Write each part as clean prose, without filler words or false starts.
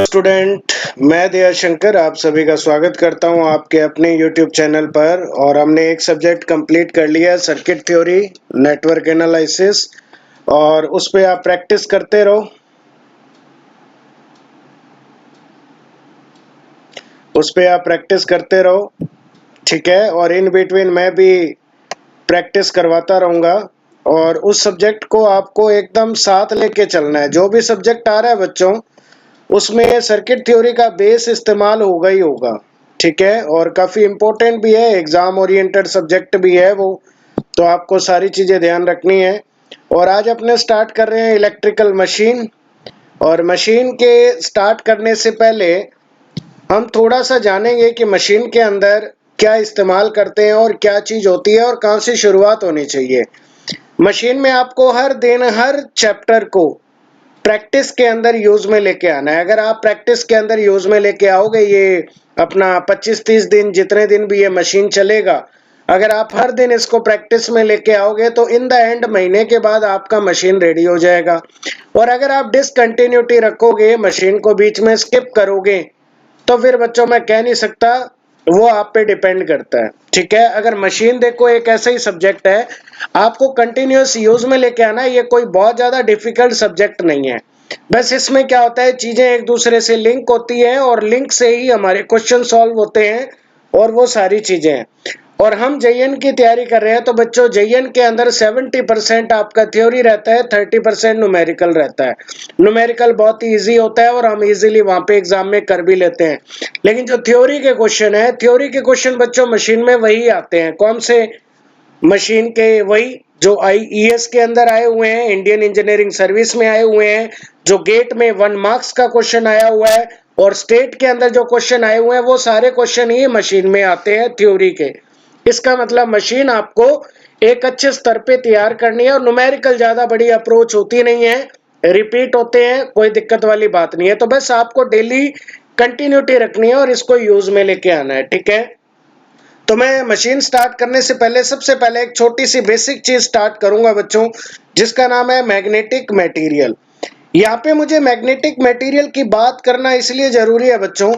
Student, मैं दयाशंकर आप सभी का स्वागत करता हूं आपके अपने YouTube चैनल पर। और हमने एक सब्जेक्ट कंप्लीट कर लिया, सर्किट थ्योरी, नेटवर्क एनालिसिस, और उस पे आप प्रैक्टिस करते रहो। ठीक है। और इन बिटवीन मैं भी प्रैक्टिस करवाता रहूंगा और उस सब्जेक्ट को आपको एकदम साथ लेके चलना है। जो भी सब्जेक्ट आ रहा है बच्चों, उसमें सर्किट थ्योरी का बेस इस्तेमाल होगा ही होगा। ठीक है। और काफी इंपॉर्टेंट भी है, एग्जाम ओरिएंटेड सब्जेक्ट भी है वो, तो आपको सारी चीजें ध्यान रखनी है। और आज अपने स्टार्ट कर रहे हैं इलेक्ट्रिकल मशीन। और मशीन के स्टार्ट करने से पहले हम थोड़ा सा जानेंगे कि मशीन के अंदर क्या इस्तेमाल करते हैं और क्या चीज होती है और कहाँ से शुरुआत होनी चाहिए। मशीन में आपको हर दिन हर चैप्टर को प्रैक्टिस के अंदर यूज में लेके आना है। अगर आप प्रैक्टिस के अंदर यूज में लेके आओगे, ये अपना 25-30 दिन जितने दिन भी ये मशीन चलेगा, अगर आप हर दिन इसको प्रैक्टिस में लेके आओगे तो इन द एंड महीने के बाद आपका मशीन रेडी हो जाएगा। और अगर आप डिसकंटिन्यूटी रखोगे, मशीन को बीच में स्किप करोगे, तो फिर बच्चों मैं कह नहीं सकता, वो आप पे डिपेंड करता है। ठीक है। अगर मशीन देखो एक ऐसा ही सब्जेक्ट है, आपको कंटिन्यूअस यूज में लेके आना है। ये कोई बहुत ज्यादा डिफिकल्ट सब्जेक्ट नहीं है। बस इसमें क्या होता है, चीजें एक दूसरे से लिंक होती है और लिंक से ही हमारे क्वेश्चन सॉल्व होते हैं और वो सारी चीजें हैं। और हम जेईएन की तैयारी कर रहे हैं, तो बच्चों जेईएन के अंदर 70% आपका थ्योरी रहता है, 30% न्यूमेरिकल रहता है। न्यूमेरिकल बहुत ही ईजी होता है और हम इजीली वहां पे एग्जाम में कर भी लेते हैं। लेकिन जो थ्योरी के क्वेश्चन है, थ्योरी के क्वेश्चन बच्चों मशीन में वही आते हैं। कौन से? मशीन के वही जो आईईएस के अंदर आए हुए हैं, इंडियन इंजीनियरिंग सर्विस में आए हुए हैं, जो गेट में 1 मार्क्स का क्वेश्चन आया हुआ है, और स्टेट के अंदर जो क्वेश्चन आए हुए हैं, वो सारे क्वेश्चन ही मशीन में आते हैं थ्योरी के। इसका मतलब मशीन आपको एक अच्छे स्तर पे तैयार करनी है। और न्यूमेरिकल ज्यादा बड़ी अप्रोच होती नहीं है, रिपीट होते हैं, कोई दिक्कत वाली बात नहीं है। तो बस आपको डेली कंटिन्यूटी रखनी है और इसको यूज में लेके आना है। ठीक है। तो मैं मशीन स्टार्ट करने से पहले सबसे पहले एक छोटी सी बेसिक चीज स्टार्ट करूंगा बच्चों, जिसका नाम है मैग्नेटिक मटेरियल। यहाँ पे मुझे मैग्नेटिक मटेरियल की बात करना इसलिए जरूरी है बच्चों,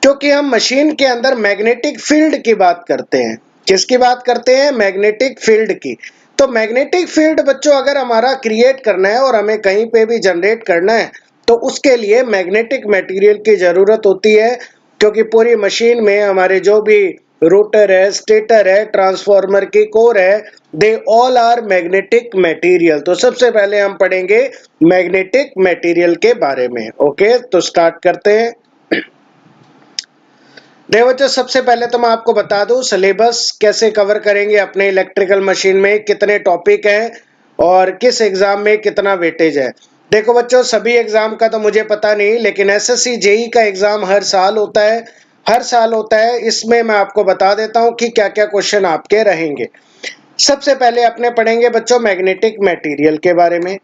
क्योंकि हम मशीन के अंदर मैग्नेटिक फील्ड की बात करते हैं। किसकी बात करते हैं? मैग्नेटिक फील्ड की। तो मैग्नेटिक फील्ड बच्चों अगर हमारा क्रिएट करना है और हमें कहीं पे भी जनरेट करना है, तो उसके लिए मैग्नेटिक मटेरियल की जरूरत होती है। क्योंकि पूरी मशीन में हमारे जो भी रोटर है, स्टेटर है, ट्रांसफार्मर की कोर है, they all are magnetic material. तो सबसे पहले हम पढ़ेंगे मैग्नेटिक मटेरियल के बारे में। ओके, तो स्टार्ट करते हैं। देखो बच्चों, सबसे पहले तो मैं आपको बता दूं सिलेबस कैसे कवर करेंगे अपने इलेक्ट्रिकल मशीन में, कितने टॉपिक हैं और किस एग्जाम में कितना वेटेज है। देखो बच्चों, सभी एग्जाम का तो मुझे पता नहीं, लेकिन एसएससी जेई का एग्जाम हर साल होता है, हर साल होता है। इसमें मैं आपको बता देता हूं कि क्या क्या क्वेश्चन आपके रहेंगे। सबसे पहले अपने पढ़ेंगे बच्चों मैग्नेटिक मटेरियल के बारे में।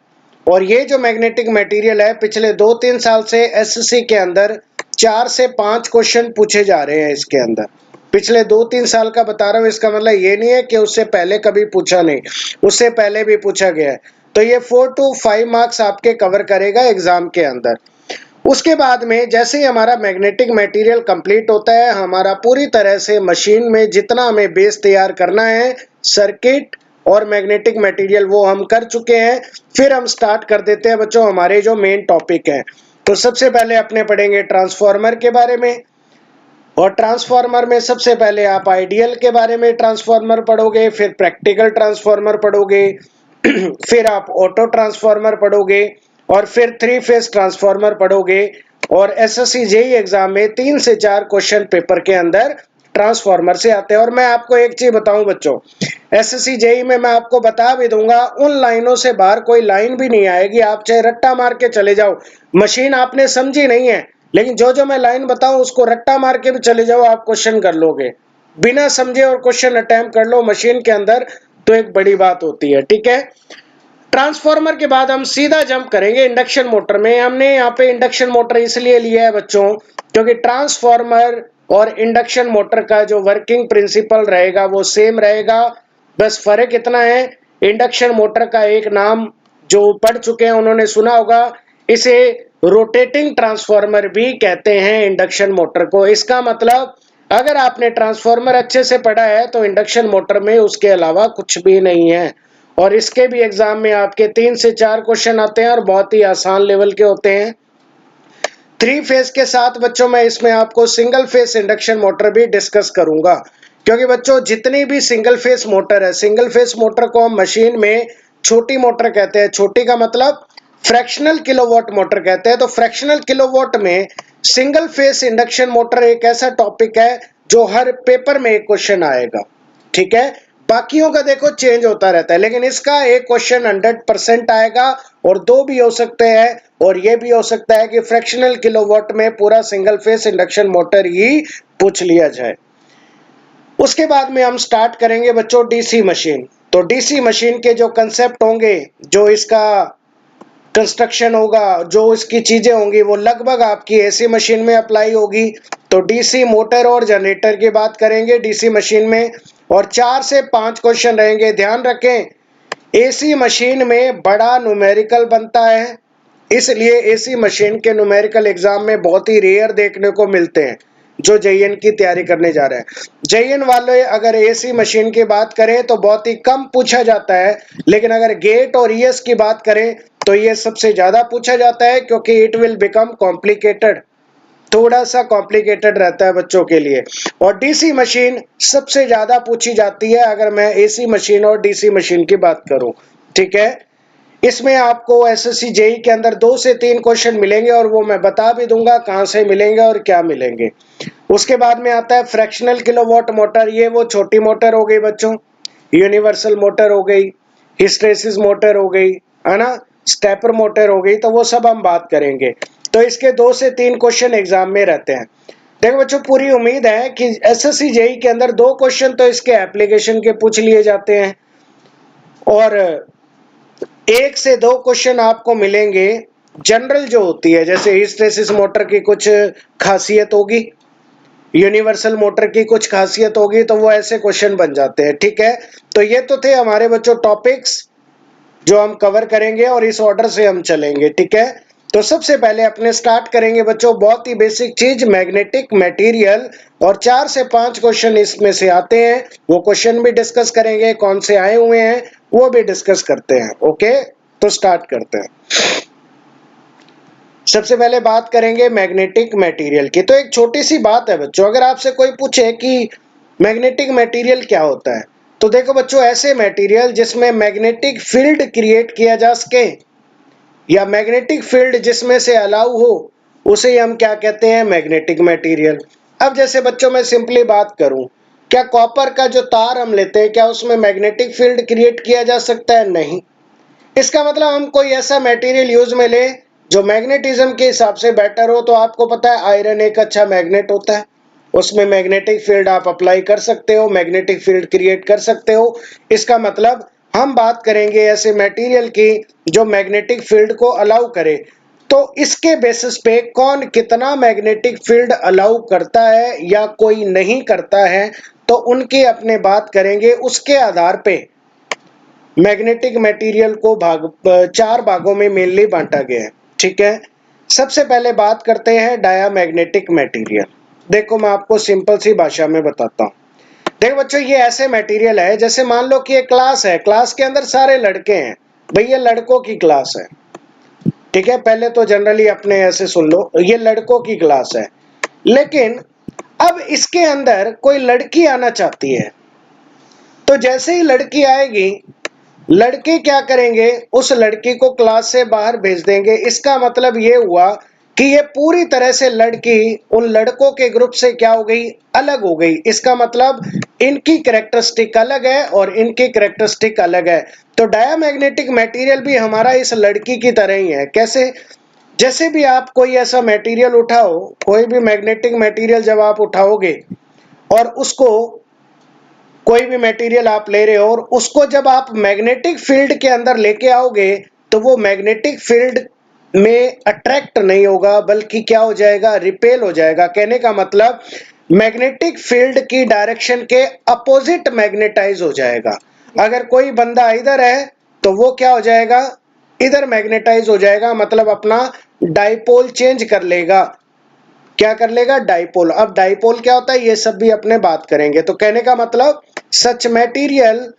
और ये जो मैग्नेटिक मटेरियल है, पिछले 2-3 साल से एसएससी के अंदर 4 से 5 क्वेश्चन पूछे जा रहे हैं इसके अंदर। पिछले 2-3 साल का बता रहा हूँ, इसका मतलब ये नहीं है कि उससे पहले कभी पूछा नहीं, उससे पहले भी पूछा गया है। तो ये 4 to 5 मार्क्स आपके कवर करेगा एग्जाम के अंदर। उसके बाद में जैसे ही हमारा मैग्नेटिक मटेरियल कंप्लीट होता है, हमारा पूरी तरह से मशीन में जितना हमें बेस तैयार करना है, सर्किट और मैग्नेटिक मटेरियल, वो हम कर चुके हैं। फिर हम स्टार्ट कर देते हैं बच्चों हमारे जो मेन टॉपिक है। तो सबसे पहले अपने पढ़ेंगे ट्रांसफार्मर के बारे में। और ट्रांसफार्मर में सबसे पहले आप आइडियल के बारे में ट्रांसफार्मर पढ़ोगे, फिर प्रैक्टिकल ट्रांसफार्मर पढ़ोगे, फिर आप ऑटो ट्रांसफार्मर पढ़ोगे, और फिर 3 फेज ट्रांसफार्मर पढ़ोगे। और एसएससी जेईई एग्जाम में 3 से 4 क्वेश्चन पेपर के अंदर ट्रांसफार्मर से आते हैं। और मैं आपको एक चीज बताऊं बच्चों, एसएससी जेईई में मैं आपको बता भी दूंगा, उन लाइनों से बाहर कोई लाइन भी नहीं आएगी। आप चाहे रट्टा मार के चले जाओ, मशीन आपने समझी नहीं है, लेकिन जो जो मैं लाइन बताऊं उसको रट्टा मार के भी चले जाओ, आप क्वेश्चन कर लोगे। बिना समझे और क्वेश्चन अटेम्प्ट कर लो मशीन के अंदर, तो एक बड़ी बात होती है। ठीक है। ट्रांसफार्मर के बाद हम सीधा जंप करेंगे इंडक्शन मोटर में। हमने यहाँ पे इंडक्शन मोटर इसलिए लिया है बच्चों, क्योंकि ट्रांसफार्मर और इंडक्शन मोटर का जो वर्किंग प्रिंसिपल रहेगा वो सेम रहेगा। बस फर्क इतना है, इंडक्शन मोटर का एक नाम जो पढ़ चुके हैं उन्होंने सुना होगा, इसे रोटेटिंग ट्रांसफार्मर भी कहते हैं इंडक्शन मोटर को। इसका मतलब अगर आपने ट्रांसफार्मर अच्छे से पढ़ा है तो इंडक्शन मोटर में उसके अलावा कुछ भी नहीं है। और इसके भी एग्जाम में आपके 3 से 4 क्वेश्चन आते हैं और बहुत ही आसान लेवल के होते हैं। 3 फेज के साथ बच्चों मैं इसमें आपको सिंगल फेज इंडक्शन मोटर भी डिस्कस करूंगा, क्योंकि बच्चों जितनी भी सिंगल फेज मोटर है, सिंगल फेज मोटर को हम मशीन में छोटी मोटर कहते हैं। छोटी का मतलब फ्रैक्शनल किलोवाट मोटर कहते हैं। तो फ्रैक्शनल किलोवाट में सिंगल फेज इंडक्शन मोटर एक ऐसा टॉपिक है जो हर पेपर में एक क्वेश्चन आएगा, ठीक है। बाकियों का देखो चेंज होता रहता है, लेकिन इसका एक क्वेश्चन 100% आएगा और 2 भी हो सकते हैं, और ये भी हो सकता है कि फ्रैक्शनल किलोवाट में पूरा सिंगल फेज इंडक्शन मोटर ही पूछ लिया जाए। उसके बाद में हम स्टार्ट करेंगे बच्चों डीसी मशीन। तो डीसी मशीन के जो कंसेप्ट होंगे, जो इसका कंस्ट्रक्शन होगा, जो इसकी चीजें होंगी, वो लगभग आपकी एसी मशीन में अप्लाई होगी। तो डीसी मोटर और जनरेटर की बात करेंगे डीसी मशीन में, और 4 से 5 क्वेश्चन रहेंगे। ध्यान रखें, एसी मशीन में बड़ा न्यूमेरिकल बनता है, इसलिए एसी मशीन के न्यूमेरिकल एग्जाम में बहुत ही रेयर देखने को मिलते हैं जो जेईएन की तैयारी करने जा रहे हैं। जेईएन वाले अगर एसी मशीन की बात करें तो बहुत ही कम पूछा जाता है, लेकिन अगर गेट और ईएस की बात करें तो ये सबसे ज्यादा पूछा जाता है, क्योंकि इट विल बिकम कॉम्प्लिकेटेड, थोड़ा सा कॉम्प्लिकेटेड रहता है बच्चों के लिए। और डीसी मशीन सबसे ज्यादा पूछी जाती है अगर मैं एसी मशीन और डीसी मशीन की बात करूं, ठीक है। इसमें आपको एसएससी जेई के अंदर 2 से 3 क्वेश्चन मिलेंगे, और वो मैं बता भी दूंगा कहां से मिलेंगे और क्या मिलेंगे। उसके बाद में आता है फ्रैक्शनल किलोवाट मोटर। ये वो छोटी मोटर हो गई बच्चों, यूनिवर्सल मोटर हो गई, हिस्टैरिसीस मोटर हो गई, है ना, स्टेपर मोटर हो गई, तो वो सब हम बात करेंगे। तो इसके 2 से 3 क्वेश्चन एग्जाम में रहते हैं। देखो बच्चों, पूरी उम्मीद है कि एसएससी जेई के अंदर 2 क्वेश्चन तो इसके एप्लीकेशन के पूछ लिए जाते हैं, और 1 से 2 क्वेश्चन आपको मिलेंगे जनरल जो होती है, जैसे हिस्टैरिसीस मोटर की कुछ खासियत होगी, यूनिवर्सल मोटर की कुछ खासियत होगी, तो वो ऐसे क्वेश्चन बन जाते हैं, ठीक है। तो ये तो थे हमारे बच्चों टॉपिक्स जो हम कवर करेंगे, और इस ऑर्डर से हम चलेंगे, ठीक है। तो सबसे पहले अपने स्टार्ट करेंगे बच्चों बहुत ही बेसिक चीज, मैग्नेटिक मटेरियल, और 4 से 5 क्वेश्चन इसमें से आते हैं। वो क्वेश्चन भी डिस्कस करेंगे, कौन से आए हुए हैं वो भी डिस्कस करते हैं। ओके, तो स्टार्ट करते हैं। सबसे पहले बात करेंगे मैग्नेटिक मटेरियल की। तो एक छोटी सी बात है बच्चों, अगर आपसे कोई पूछे कि मैग्नेटिक मटेरियल क्या होता है, तो देखो बच्चों, ऐसे मटेरियल जिसमें मैग्नेटिक फील्ड क्रिएट किया जा सके, या मैग्नेटिक फील्ड जिसमें से अलाउ हो, उसे हम क्या कहते हैं, मैग्नेटिक मटेरियल। अब जैसे बच्चों मैं सिंपली बात करूं, क्या कॉपर का जो तार हम लेते हैं, क्या उसमें मैग्नेटिक फील्ड क्रिएट किया जा सकता है? नहीं। इसका मतलब हम कोई ऐसा मटेरियल यूज में ले जो मैग्नेटिज्म के हिसाब से बेटर हो। तो आपको पता है आयरन एक अच्छा मैग्नेट होता है, उसमें मैग्नेटिक फील्ड आप अप्लाई कर सकते हो, मैग्नेटिक फील्ड क्रिएट कर सकते हो। इसका मतलब हम बात करेंगे ऐसे मटेरियल की जो मैग्नेटिक फील्ड को अलाउ करे। तो इसके बेसिस पे कौन कितना मैग्नेटिक फील्ड अलाउ करता है या कोई नहीं करता है, तो उनकी अपने बात करेंगे। उसके आधार पे मैग्नेटिक मटेरियल को 4 भागों में मेनली बांटा गया है, ठीक है। सबसे पहले बात करते हैं डायामैग्नेटिक मटेरियल। देखो मैं आपको सिंपल सी भाषा में बताता हूँ। देखो बच्चों, ये ऐसे मटेरियल है, जैसे मान लो कि एक क्लास है, क्लास के अंदर सारे लड़के हैं, भाई ये लड़कों की क्लास है, ठीक है। पहले तो जनरली अपने ऐसे सुन लो, ये लड़कों की क्लास है, लेकिन अब इसके अंदर कोई लड़की आना चाहती है। तो जैसे ही लड़की आएगी, लड़के क्या करेंगे, उस लड़की को क्लास से बाहर भेज देंगे। इसका मतलब ये हुआ कि ये पूरी तरह से लड़की उन लड़कों के ग्रुप से क्या हो गई, अलग हो गई। इसका मतलब इनकी कैरेक्टरिस्टिक अलग है और इनकी कैरेक्टरिस्टिक अलग है। तो डायामैग्नेटिक मटेरियल भी हमारा इस लड़की की तरह ही है। कैसे? जैसे भी आप कोई ऐसा मटेरियल उठाओ, कोई भी मैग्नेटिक मटेरियल जब आप उठाओगे और उसको, कोई भी मटेरियल आप ले रहे हो और उसको जब आप मैग्नेटिक फील्ड के अंदर लेके आओगे, तो वो मैग्नेटिक फील्ड में अट्रैक्ट नहीं होगा, बल्कि क्या हो जाएगा, रिपेल हो जाएगा। कहने का मतलब मैग्नेटिक फील्ड की डायरेक्शन के अपोजिट मैग्नेटाइज हो जाएगा। अगर कोई बंदा इधर है तो वो क्या हो जाएगा, इधर मैग्नेटाइज हो जाएगा, मतलब अपना डाइपोल चेंज कर लेगा। क्या कर लेगा? डाइपोल। अब डाइपोल क्या होता है ये सब भी अपने बात करेंगे। तो कहने का मतलब सच material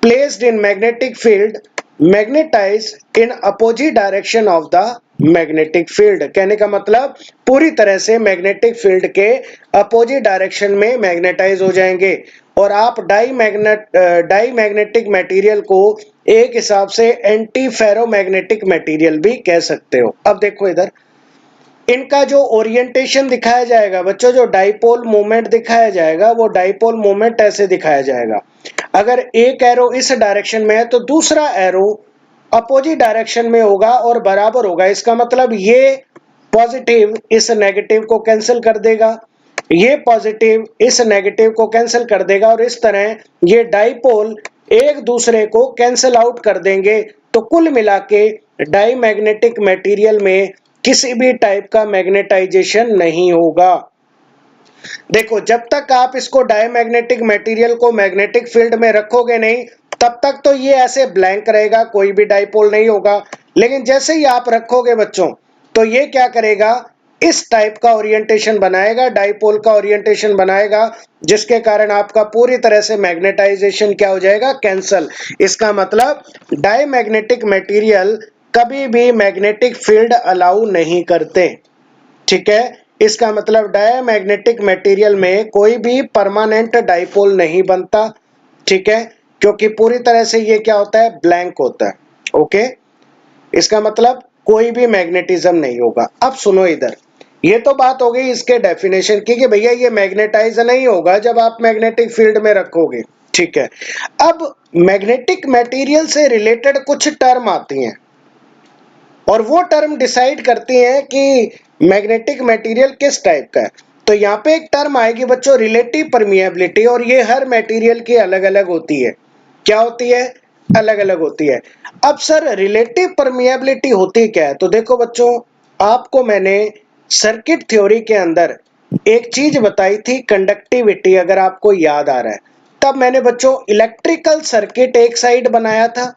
placed in magnetic field magnetize in opposite direction of the magnetic field. कहने का मतलब पूरी तरह से मैग्नेटिक फील्ड के अपोजिट डायरेक्शन में मैग्नेटाइज हो जाएंगे। और आप डाई मैग्नेटिक मटेरियल को एक हिसाब से एंटी फेरोमैग्नेटिक मटेरियल भी कह सकते हो। अब देखो इधर इनका जो ओरिएंटेशन दिखाया जाएगा बच्चों, जो डाइपोल मोमेंट दिखाया जाएगा वो डाइपोल मोमेंट ऐसे दिखाया जाएगा। अगर एक एरो इस डायरेक्शन में है तो दूसरा एरो अपोजिट डायरेक्शन में होगा और बराबर होगा। इसका मतलब ये पॉजिटिव इस नेगेटिव को कैंसिल कर देगा, ये पॉजिटिव इस नेगेटिव को कैंसिल कर देगा, और इस तरह ये डाइपोल एक दूसरे को कैंसिल आउट कर देंगे। तो कुल मिला के डाई मैग्नेटिक मटेरियल में किसी भी टाइप का मैग्नेटाइजेशन नहीं होगा। देखो जब तक आप इसको डायमैग्नेटिक मटेरियल को मैग्नेटिक फील्ड में रखोगे नहीं तब तक तो ये ऐसे ब्लैंक रहेगा, कोई भी डाइपोल नहीं होगा। लेकिन जैसे ही आप रखोगे बच्चों तो ये क्या करेगा, इस टाइप का ओरिएंटेशन बनाएगा, डाइपोल का ओरिएंटेशन बनाएगा, जिसके कारण आपका पूरी तरह से मैग्नेटाइजेशन क्या हो जाएगा, कैंसल। इसका मतलब डायमैग्नेटिक मटेरियल कभी भी मैग्नेटिक फील्ड अलाउ नहीं करते। ठीक है, इसका मतलब डायमैग्नेटिक मटेरियल में कोई भी परमानेंट डाइपोल नहीं बनता। ठीक है, क्योंकि पूरी तरह से ये क्या होता है, ब्लैंक होता है। ओके, इसका मतलब कोई भी मैग्नेटिज्म नहीं होगा। अब सुनो इधर, ये तो बात हो गई इसके डेफिनेशन की कि भैया ये मैग्नेटाइज नहीं होगा जब आप मैग्नेटिक फील्ड में रखोगे। ठीक है, अब मैग्नेटिक मटेरियल से रिलेटेड कुछ टर्म आती हैं और वो टर्म डिसाइड करती हैं कि मैग्नेटिक मटेरियल किस टाइप का है। तो यहाँ पे एक टर्म आएगी बच्चों, रिलेटिव परमिएबिलिटी, और ये हर मटेरियल की अलग अलग होती है। क्या होती है? अलग अलग होती है। अब सर रिलेटिव परमिएबिलिटी होती क्या है? तो देखो बच्चों, आपको मैंने सर्किट थ्योरी के अंदर एक चीज बताई थी, कंडक्टिविटी, अगर आपको याद आ रहा है। तब मैंने बच्चों इलेक्ट्रिकल सर्किट एक साइड बनाया था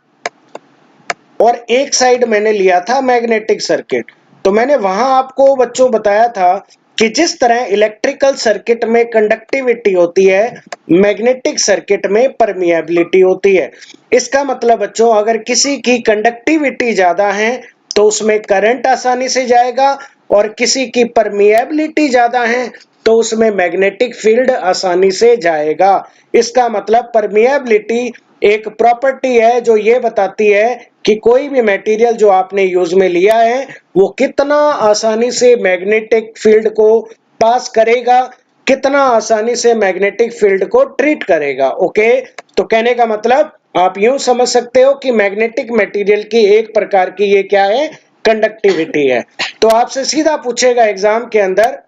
और एक साइड मैंने लिया था मैग्नेटिक सर्किट। तो मैंने वहां आपको बच्चों बताया था कि जिस तरह इलेक्ट्रिकल सर्किट में कंडक्टिविटी होती है, मैग्नेटिक सर्किट में परमिएबिलिटी होती है। इसका मतलब बच्चों अगर किसी की कंडक्टिविटी ज्यादा है तो उसमें करंट आसानी से जाएगा, और किसी की परमिएबिलिटी ज्यादा है तो उसमें मैग्नेटिक फील्ड आसानी से जाएगा। इसका मतलब परमिएबिलिटी एक प्रॉपर्टी है जो ये बताती है कि कोई भी मटेरियल जो आपने यूज में लिया है वो कितना आसानी से मैग्नेटिक फील्ड को पास करेगा, कितना आसानी से मैग्नेटिक फील्ड को ट्रीट करेगा। ओके, तो कहने का मतलब आप यूं समझ सकते हो कि मैग्नेटिक मटेरियल की एक प्रकार की ये क्या है, कंडक्टिविटी है। तो आपसे सीधा पूछेगा एग्जाम के अंदर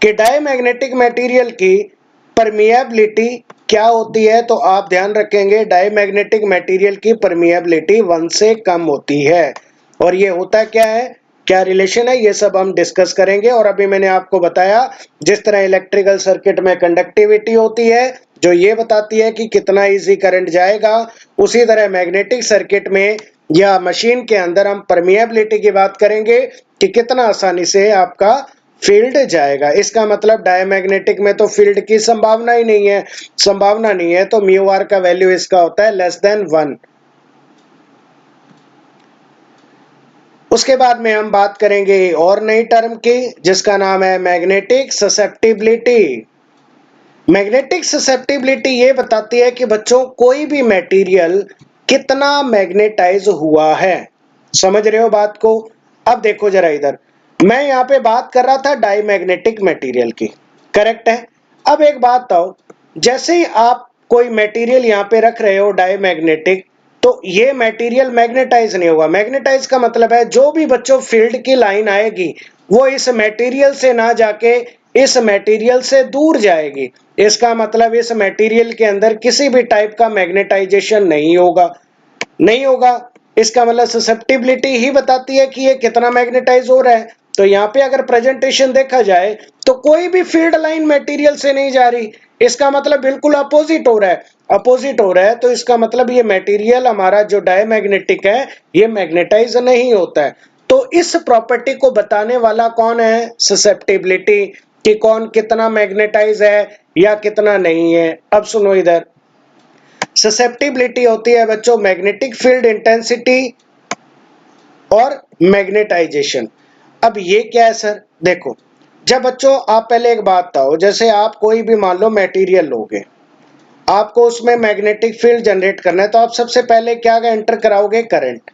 कि डायमैग्नेटिक मटेरियल की परमिएबिलिटी क्या होती है, तो आप ध्यान रखेंगे डायमैग्नेटिक मटेरियल की परमिएबिलिटी 1 से कम होती है। और ये होता क्या है, क्या रिलेशन है, ये सब हम डिस्कस करेंगे। और अभी मैंने आपको बताया जिस तरह इलेक्ट्रिकल सर्किट में कंडक्टिविटी होती है जो ये बताती है कि कितना इजी करंट जाएगा, उसी तरह मैग्नेटिक सर्किट में या मशीन के अंदर हम परमिएबिलिटी की बात करेंगे कि कितना आसानी से आपका फील्ड जाएगा। इसका मतलब डायमैग्नेटिक में तो फील्ड की संभावना ही नहीं है, संभावना नहीं है, तो म्यू आर का वैल्यू इसका होता है <1। उसके बाद में हम बात करेंगे और नई टर्म की जिसका नाम है मैग्नेटिक ससेप्टिबिलिटी। मैग्नेटिक ससेप्टिबिलिटी ये बताती है कि बच्चों कोई भी मटेरियल कितना मैग्नेटाइज हुआ है। समझ रहे हो बात को? अब देखो जरा इधर, मैं यहाँ पे बात कर रहा था डायमैग्नेटिक मटेरियल की, करेक्ट है। अब एक बात बताओ, जैसे ही आप कोई मटेरियल यहाँ पे रख रहे हो डायमैग्नेटिक, तो ये मटेरियल मैग्नेटाइज नहीं होगा। मैग्नेटाइज का मतलब है जो भी बच्चों फील्ड की लाइन आएगी वो इस मटेरियल से ना जाके इस मटेरियल से दूर जाएगी। इसका मतलब इस मटेरियल के अंदर किसी भी टाइप का मैग्नेटाइजेशन नहीं होगा, नहीं होगा। इसका मतलब ससेप्टिबिलिटी ही बताती है कि ये कितना मैग्नेटाइज हो रहा है। तो यहाँ पे अगर प्रेजेंटेशन देखा जाए तो कोई भी फील्ड लाइन मटेरियल से नहीं जा रही, इसका मतलब बिल्कुल अपोजिट हो रहा है अपोजिट हो रहा है, तो इसका मतलब ये मटेरियल हमारा जो डायमैग्नेटिक है ये मैग्नेटाइज नहीं होता है। तो इस प्रॉपर्टी को बताने वाला कौन है? ससेप्टिबिलिटी, कि कौन कितना मैग्नेटाइज है या कितना नहीं है। अब सुनो इधर, ससेप्टिबिलिटी होती है बच्चों मैग्नेटिक फील्ड इंटेंसिटी और मैग्नेटाइजेशन। अब ये क्या है सर? देखो, जब बच्चों आप पहले एक बात बताओ, जैसे आप कोई भी मान लो मटेरियल लोगे, आपको उसमें मैग्नेटिक फील्ड जनरेट करना है, तो आप सबसे पहले क्या एंटर कराओगे? करंट,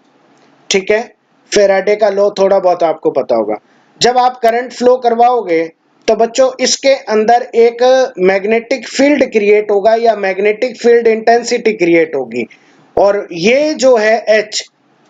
ठीक है। फेराडे का लॉ थोड़ा बहुत आपको पता होगा। जब आप करंट फ्लो करवाओगे तो बच्चों इसके अंदर एक मैग्नेटिक फील्ड क्रिएट होगा या मैग्नेटिक फील्ड इंटेंसिटी क्रिएट होगी, और ये जो है एच,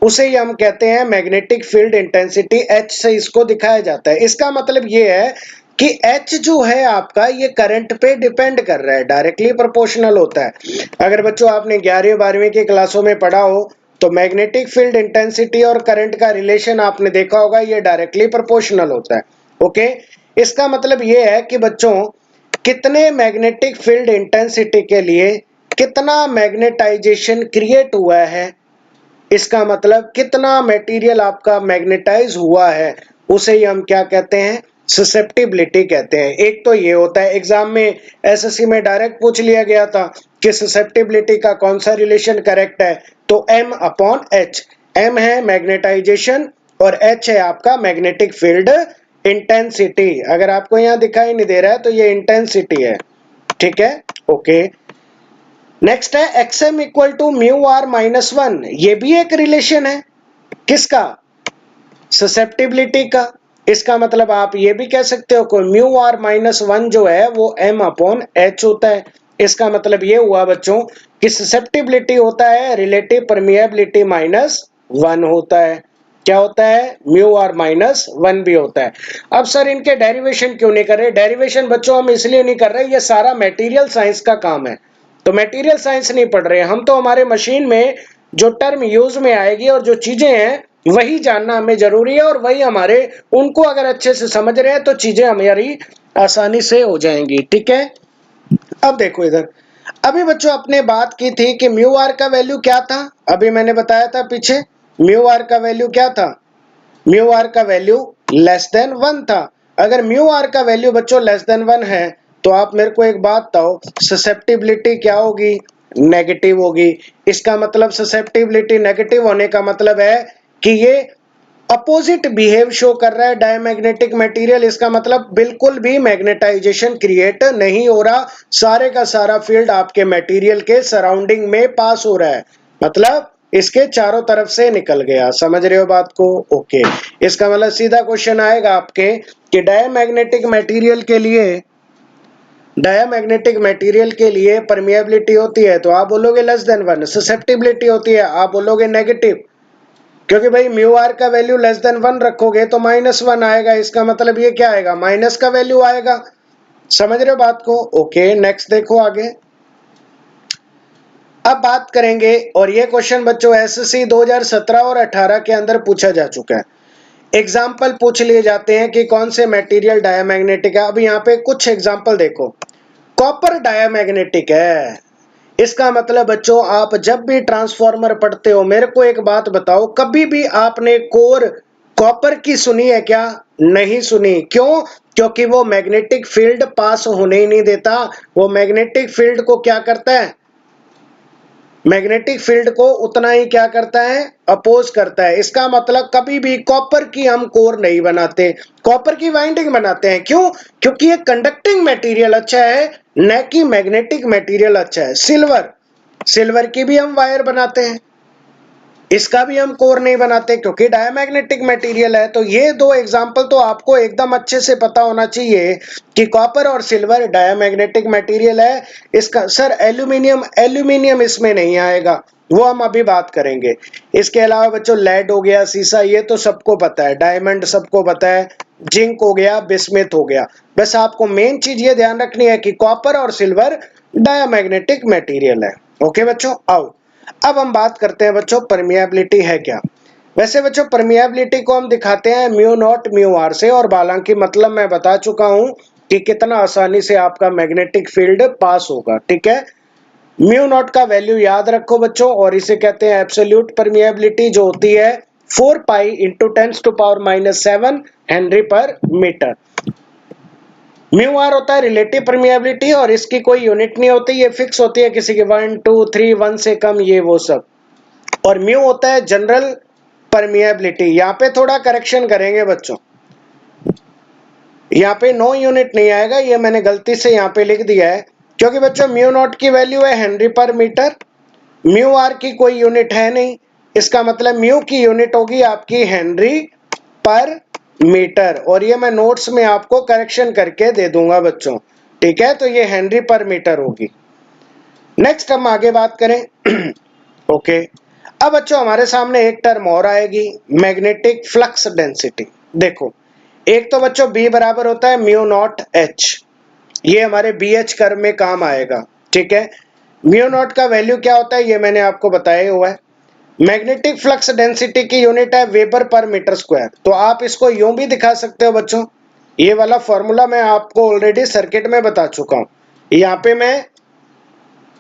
उसे ही हम कहते हैं मैग्नेटिक फील्ड इंटेंसिटी। एच से इसको दिखाया जाता है। इसका मतलब ये है कि एच जो है आपका ये करंट पे डिपेंड कर रहा है, डायरेक्टली प्रोपोर्शनल होता है। अगर बच्चों आपने 11वीं 12वीं की क्लासों में पढ़ा हो तो मैग्नेटिक फील्ड इंटेंसिटी और करंट का रिलेशन आपने देखा होगा, ये डायरेक्टली प्रोपोर्शनल होता है। ओके, इसका मतलब ये है कि बच्चों कितने मैग्नेटिक फील्ड इंटेंसिटी के लिए कितना मैग्नेटाइजेशन क्रिएट हुआ है, इसका मतलब कितना मटेरियल आपका मैग्नेटाइज हुआ है, उसे ही हम क्या कहते हैं? ससेप्टिबिलिटी कहते हैं। एक तो ये होता है, एग्जाम में एसएससी में डायरेक्ट पूछ लिया गया था कि ससेप्टिबिलिटी का कौन सा रिलेशन करेक्ट है, तो M अपॉन H। M है मैग्नेटाइजेशन और H है आपका मैग्नेटिक फील्ड इंटेंसिटी। अगर आपको यहाँ दिखाई नहीं दे रहा है तो ये इंटेंसिटी है, ठीक है। ओके, नेक्स्ट है XM equal to mu R minus one. ये भी एक रिलेशन है, किसका? ससेप्टिबिलिटी का। इसका मतलब आप ये भी कह सकते हो कि म्यू आर माइनस वन जो है वो एम अपॉन एच होता है। इसका मतलब ये हुआ बच्चों कि ससेप्टिबिलिटी होता है रिलेटिव परमिएबिलिटी माइनस वन होता है। क्या होता है? म्यू आर माइनस वन भी होता है। अब सर इनके डेरिवेशन क्यों नहीं कर रहे? डेरिवेशन बच्चों हम इसलिए नहीं कर रहे, ये सारा मटेरियल साइंस का काम है, तो मटेरियल साइंस नहीं पढ़ रहे हम, तो हमारे मशीन में जो टर्म यूज में आएगी और जो चीजें हैं वही जानना हमें जरूरी है, और वही हमारे उनको अगर अच्छे से समझ रहे हैं तो चीजें हमारी आसानी से हो जाएंगी, ठीक है। अब देखो इधर, अभी बच्चों आपने बात की थी कि म्यू आर का वैल्यू क्या था, अभी मैंने बताया था पीछे, म्यू आर का वैल्यू क्या था? म्यू आर का वैल्यू लेस देन वन था। अगर म्यू आर का वैल्यू बच्चों लेस देन वन है तो आप मेरे को एक बात बताओ, ससेप्टिबिलिटी क्या होगी? नेगेटिव होगी। इसका मतलब ससेप्टिबिलिटी नेगेटिव होने का मतलब है कि ये अपोजिट बिहेव शो कर रहा है डायमैग्नेटिक मटेरियल। इसका मतलब बिल्कुल भी मैग्नेटाइजेशन क्रिएट नहीं हो रहा, सारे का सारा फील्ड आपके मटेरियल के सराउंडिंग में पास हो रहा है, मतलब इसके चारों तरफ से निकल गया। समझ रहे हो बात को? ओके, इसका मतलब सीधा क्वेश्चन आएगा आपके कि डायमैग्नेटिक मटेरियल के लिए परमिएबिलिटी होती है तो आप बोलोगे लेस देन वन, ससेप्टिबिलिटी होती है आप बोलोगे नेगेटिव, क्योंकि भाई म्यू आर का वैल्यू लेस देन वन रखोगे तो माइनस वन आएगा। इसका मतलब ये क्या आएगा? माइनस का वैल्यू आएगा। समझ रहे हो बात को? ओके, नेक्स्ट देखो आगे। अब बात करेंगे, और ये क्वेश्चन बच्चों एसएससी 2017 और 18 के अंदर पूछा जा चुका है। एग्जाम्पल पूछ लिए जाते हैं कि कौन से मटेरियल डायमैग्नेटिक है। अब यहाँ पे कुछ एग्जाम्पल देखो, कॉपर डायमैग्नेटिक है। इसका मतलब बच्चों आप जब भी ट्रांसफॉर्मर पढ़ते हो, मेरे को एक बात बताओ, कभी भी आपने कोर कॉपर की सुनी है क्या? नहीं सुनी। क्यों? क्योंकि वो मैग्नेटिक फील्ड पास होने ही नहीं देता। वो मैग्नेटिक फील्ड को क्या करता है? मैग्नेटिक फील्ड को उतना ही क्या करता है? अपोज करता है। इसका मतलब कभी भी कॉपर की हम कोर नहीं बनाते, कॉपर की वाइंडिंग बनाते हैं। क्यों? क्योंकि ये कंडक्टिंग मटेरियल अच्छा है, न कि मैग्नेटिक मटेरियल अच्छा है। सिल्वर की भी हम वायर बनाते हैं, इसका भी हम कोर नहीं बनाते क्योंकि डायमैग्नेटिक मटेरियल है। तो ये दो एग्जांपल तो आपको एकदम अच्छे से पता होना चाहिए कि कॉपर और सिल्वर डायमैग्नेटिक मटेरियल है। इसका सर एल्यूमिनियम इसमें नहीं आएगा, वो हम अभी बात करेंगे। इसके अलावा बच्चों लेड हो गया, सीसा, ये तो सबको पता है, डायमंड सबको पता है, जिंक हो गया, बिस्मिथ हो गया। बस आपको मेन चीज ये ध्यान रखनी है कि कॉपर और सिल्वर डायमैग्नेटिक मटेरियल है। ओके बच्चों, आओ अब हम बात करते हैं बच्चों परमिएबिलिटी है क्या। वैसे बच्चों परमिएबिलिटी को हम दिखाते हैं म्यू नॉट म्यू आर से, और हालांकि मतलब मैं बता चुका हूं कि कितना आसानी से आपका मैग्नेटिक फील्ड पास होगा, ठीक है। म्यू नॉट का वैल्यू याद रखो बच्चों, और इसे कहते हैं एब्सोल्यूट परमिएबिलिटी, जो होती है 4 पाई इंटू 10⁻⁷ हेनरी पर मीटर। म्यू आर होता है रिलेटिव परमिएबिलिटी, और इसकी कोई यूनिट नहीं होती, ये फिक्स होती है किसी की 1 2 3 1 से कम, ये वो सब। और म्यू होता है जनरल परमिएबिलिटी। यहाँ पे थोड़ा करेक्शन करेंगे बच्चों, यहाँ पे नो यूनिट नहीं आएगा, ये मैंने गलती से यहाँ पे लिख दिया है, क्योंकि बच्चों म्यू नॉट की वैल्यू है हेनरी पर मीटर, म्यू आर की कोई यूनिट है नहीं, इसका मतलब म्यू की यूनिट होगी आपकी हेनरी पर मीटर, और ये मैं नोट्स में आपको करेक्शन करके दे दूंगा बच्चों, ठीक है। तो ये हेनरी पर मीटर होगी। नेक्स्ट हम आगे बात करें ओके। अब बच्चों हमारे सामने एक टर्म और आएगी, मैग्नेटिक फ्लक्स डेंसिटी। देखो, एक तो बच्चों B बराबर होता है म्यू नॉट H, ये हमारे BH कर्व में काम आएगा, ठीक है। म्यू नॉट का वैल्यू क्या होता है ये मैंने आपको बताया हुआ है। मैग्नेटिक फ्लक्स डेंसिटी की यूनिट है वेबर पर मीटर स्क्वायर। तो आप इसको यूं भी दिखा सकते हो बच्चों, ये वाला फॉर्मूला मैं आपको ऑलरेडी सर्किट में बता चुका हूं, यहाँ पे मैं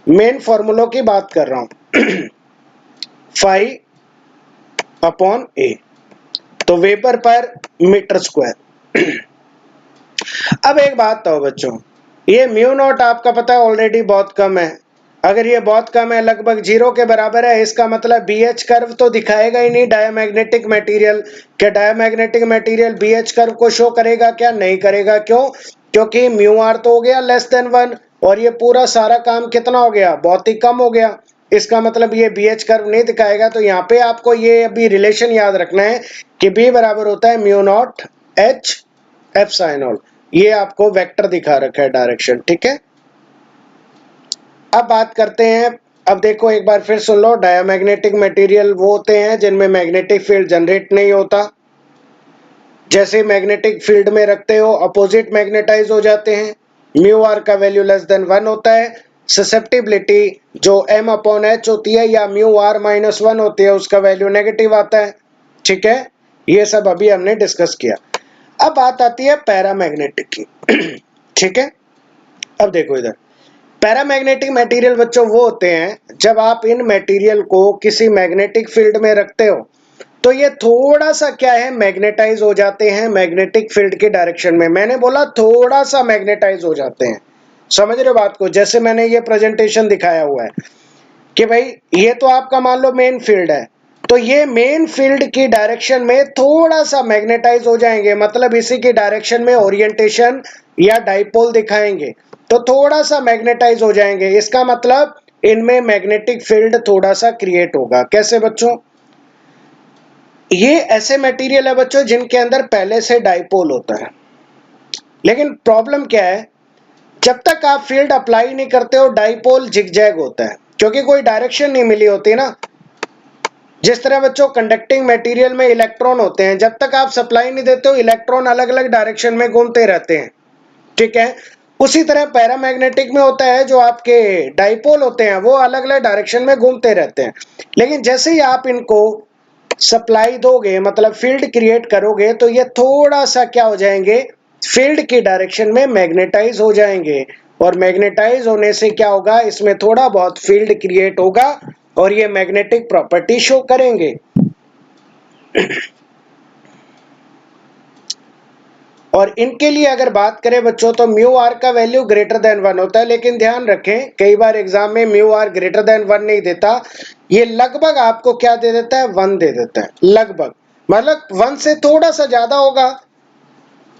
मेन फॉर्मूलों की बात कर रहा हूं फाई अपॉन ए, तो वेबर पर मीटर स्क्वायर। अब एक बात तो बच्चों, ये म्यू नॉट आपका पता है ऑलरेडी बहुत कम है, अगर ये बहुत कम है लगभग 0 के बराबर है, इसका मतलब BH कर्व तो दिखाएगा ही नहीं डायमैग्नेटिक मटेरियल। क्या डायमैग्नेटिक मटेरियल BH कर्व को शो करेगा? क्या नहीं करेगा। क्यों? क्योंकि म्यू आर तो हो गया लेस देन 1, और ये पूरा सारा काम कितना हो गया? बहुत ही कम हो गया, इसका मतलब ये BH कर्व नहीं दिखाएगा। तो यहाँ पे आपको ये अभी रिलेशन याद रखना है कि B बराबर होता है म्यू नॉट H एप्सिलॉन, ये आपको वेक्टर दिखा रखा है डायरेक्शन, ठीक है। अब बात करते हैं, अब देखो एक बार फिर सुन लो, डायमैग्नेटिक मटेरियल वो होते हैं जिनमें मैग्नेटिक फील्ड जनरेट नहीं होता, जैसे मैग्नेटिक फील्ड में रखते हो अपोजिट मैग्नेटाइज हो जाते हैं, म्यू आर का वैल्यू लेस देन 1 होता है, ससेप्टिबिलिटी जो M अपॉन H होती है या म्यू आर माइनस 1 होती है उसका वैल्यू नेगेटिव आता है, ठीक है। ये सब अभी हमने डिस्कस किया। अब बात आती है पैरामैग्नेटिक की ठीक है। अब देखो इधर, पैरामैग्नेटिक मटेरियल बच्चों वो होते हैं जब आप इन मटेरियल को किसी मैग्नेटिक फील्ड में रखते हो तो ये थोड़ा सा क्या है, मैग्नेटाइज हो जाते हैं मैग्नेटिक फील्ड की डायरेक्शन में। मैंने बोला थोड़ा सा मैग्नेटाइज हो जाते हैं, समझ रहे हो बात को। जैसे मैंने ये प्रेजेंटेशन दिखाया हुआ है कि भाई ये तो आपका मान लो मेन फील्ड है, तो ये मेन फील्ड की डायरेक्शन में थोड़ा सा मैग्नेटाइज हो जाएंगे, मतलब इसी की डायरेक्शन में ओरिएंटेशन या डाइपोल दिखाएंगे तो थोड़ा सा मैग्नेटाइज हो जाएंगे, इसका मतलब इनमें मैग्नेटिक फील्ड थोड़ा सा क्रिएट होगा। कैसे बच्चों? ये ऐसे मटेरियल है बच्चों जिनके अंदर पहले से डाइपोल होता है, लेकिन प्रॉब्लम क्या है, जब तक आप फील्ड अप्लाई नहीं करते हो डाइपोल जिगजैग होता है, क्योंकि कोई डायरेक्शन नहीं मिली होती ना। जिस तरह बच्चों कंडक्टिंग मटेरियल में इलेक्ट्रॉन होते हैं, जब तक आप सप्लाई नहीं देते हो इलेक्ट्रॉन अलग अलग डायरेक्शन में घूमते रहते हैं, ठीक है। उसी तरह पैरामैग्नेटिक में होता है, जो आपके डाइपोल होते हैं वो अलग अलग डायरेक्शन में घूमते रहते हैं, लेकिन जैसे ही आप इनको सप्लाई दोगे मतलब फील्ड क्रिएट करोगे तो ये थोड़ा सा क्या हो जाएंगे, फील्ड की डायरेक्शन में मैग्नेटाइज हो जाएंगे, और मैग्नेटाइज होने से क्या होगा, इसमें थोड़ा बहुत फील्ड क्रिएट होगा और ये मैग्नेटिक प्रॉपर्टी शो करेंगे। और इनके लिए अगर बात करें बच्चों तो म्यू आर का वैल्यू ग्रेटर देन 1 होता है, लेकिन ध्यान रखें कई बार एग्जाम में म्यू आर ग्रेटर देन 1 नहीं देता, ये लगभग आपको क्या दे देता है, 1 दे देता है लगभग, मतलब 1 से थोड़ा सा ज्यादा होगा,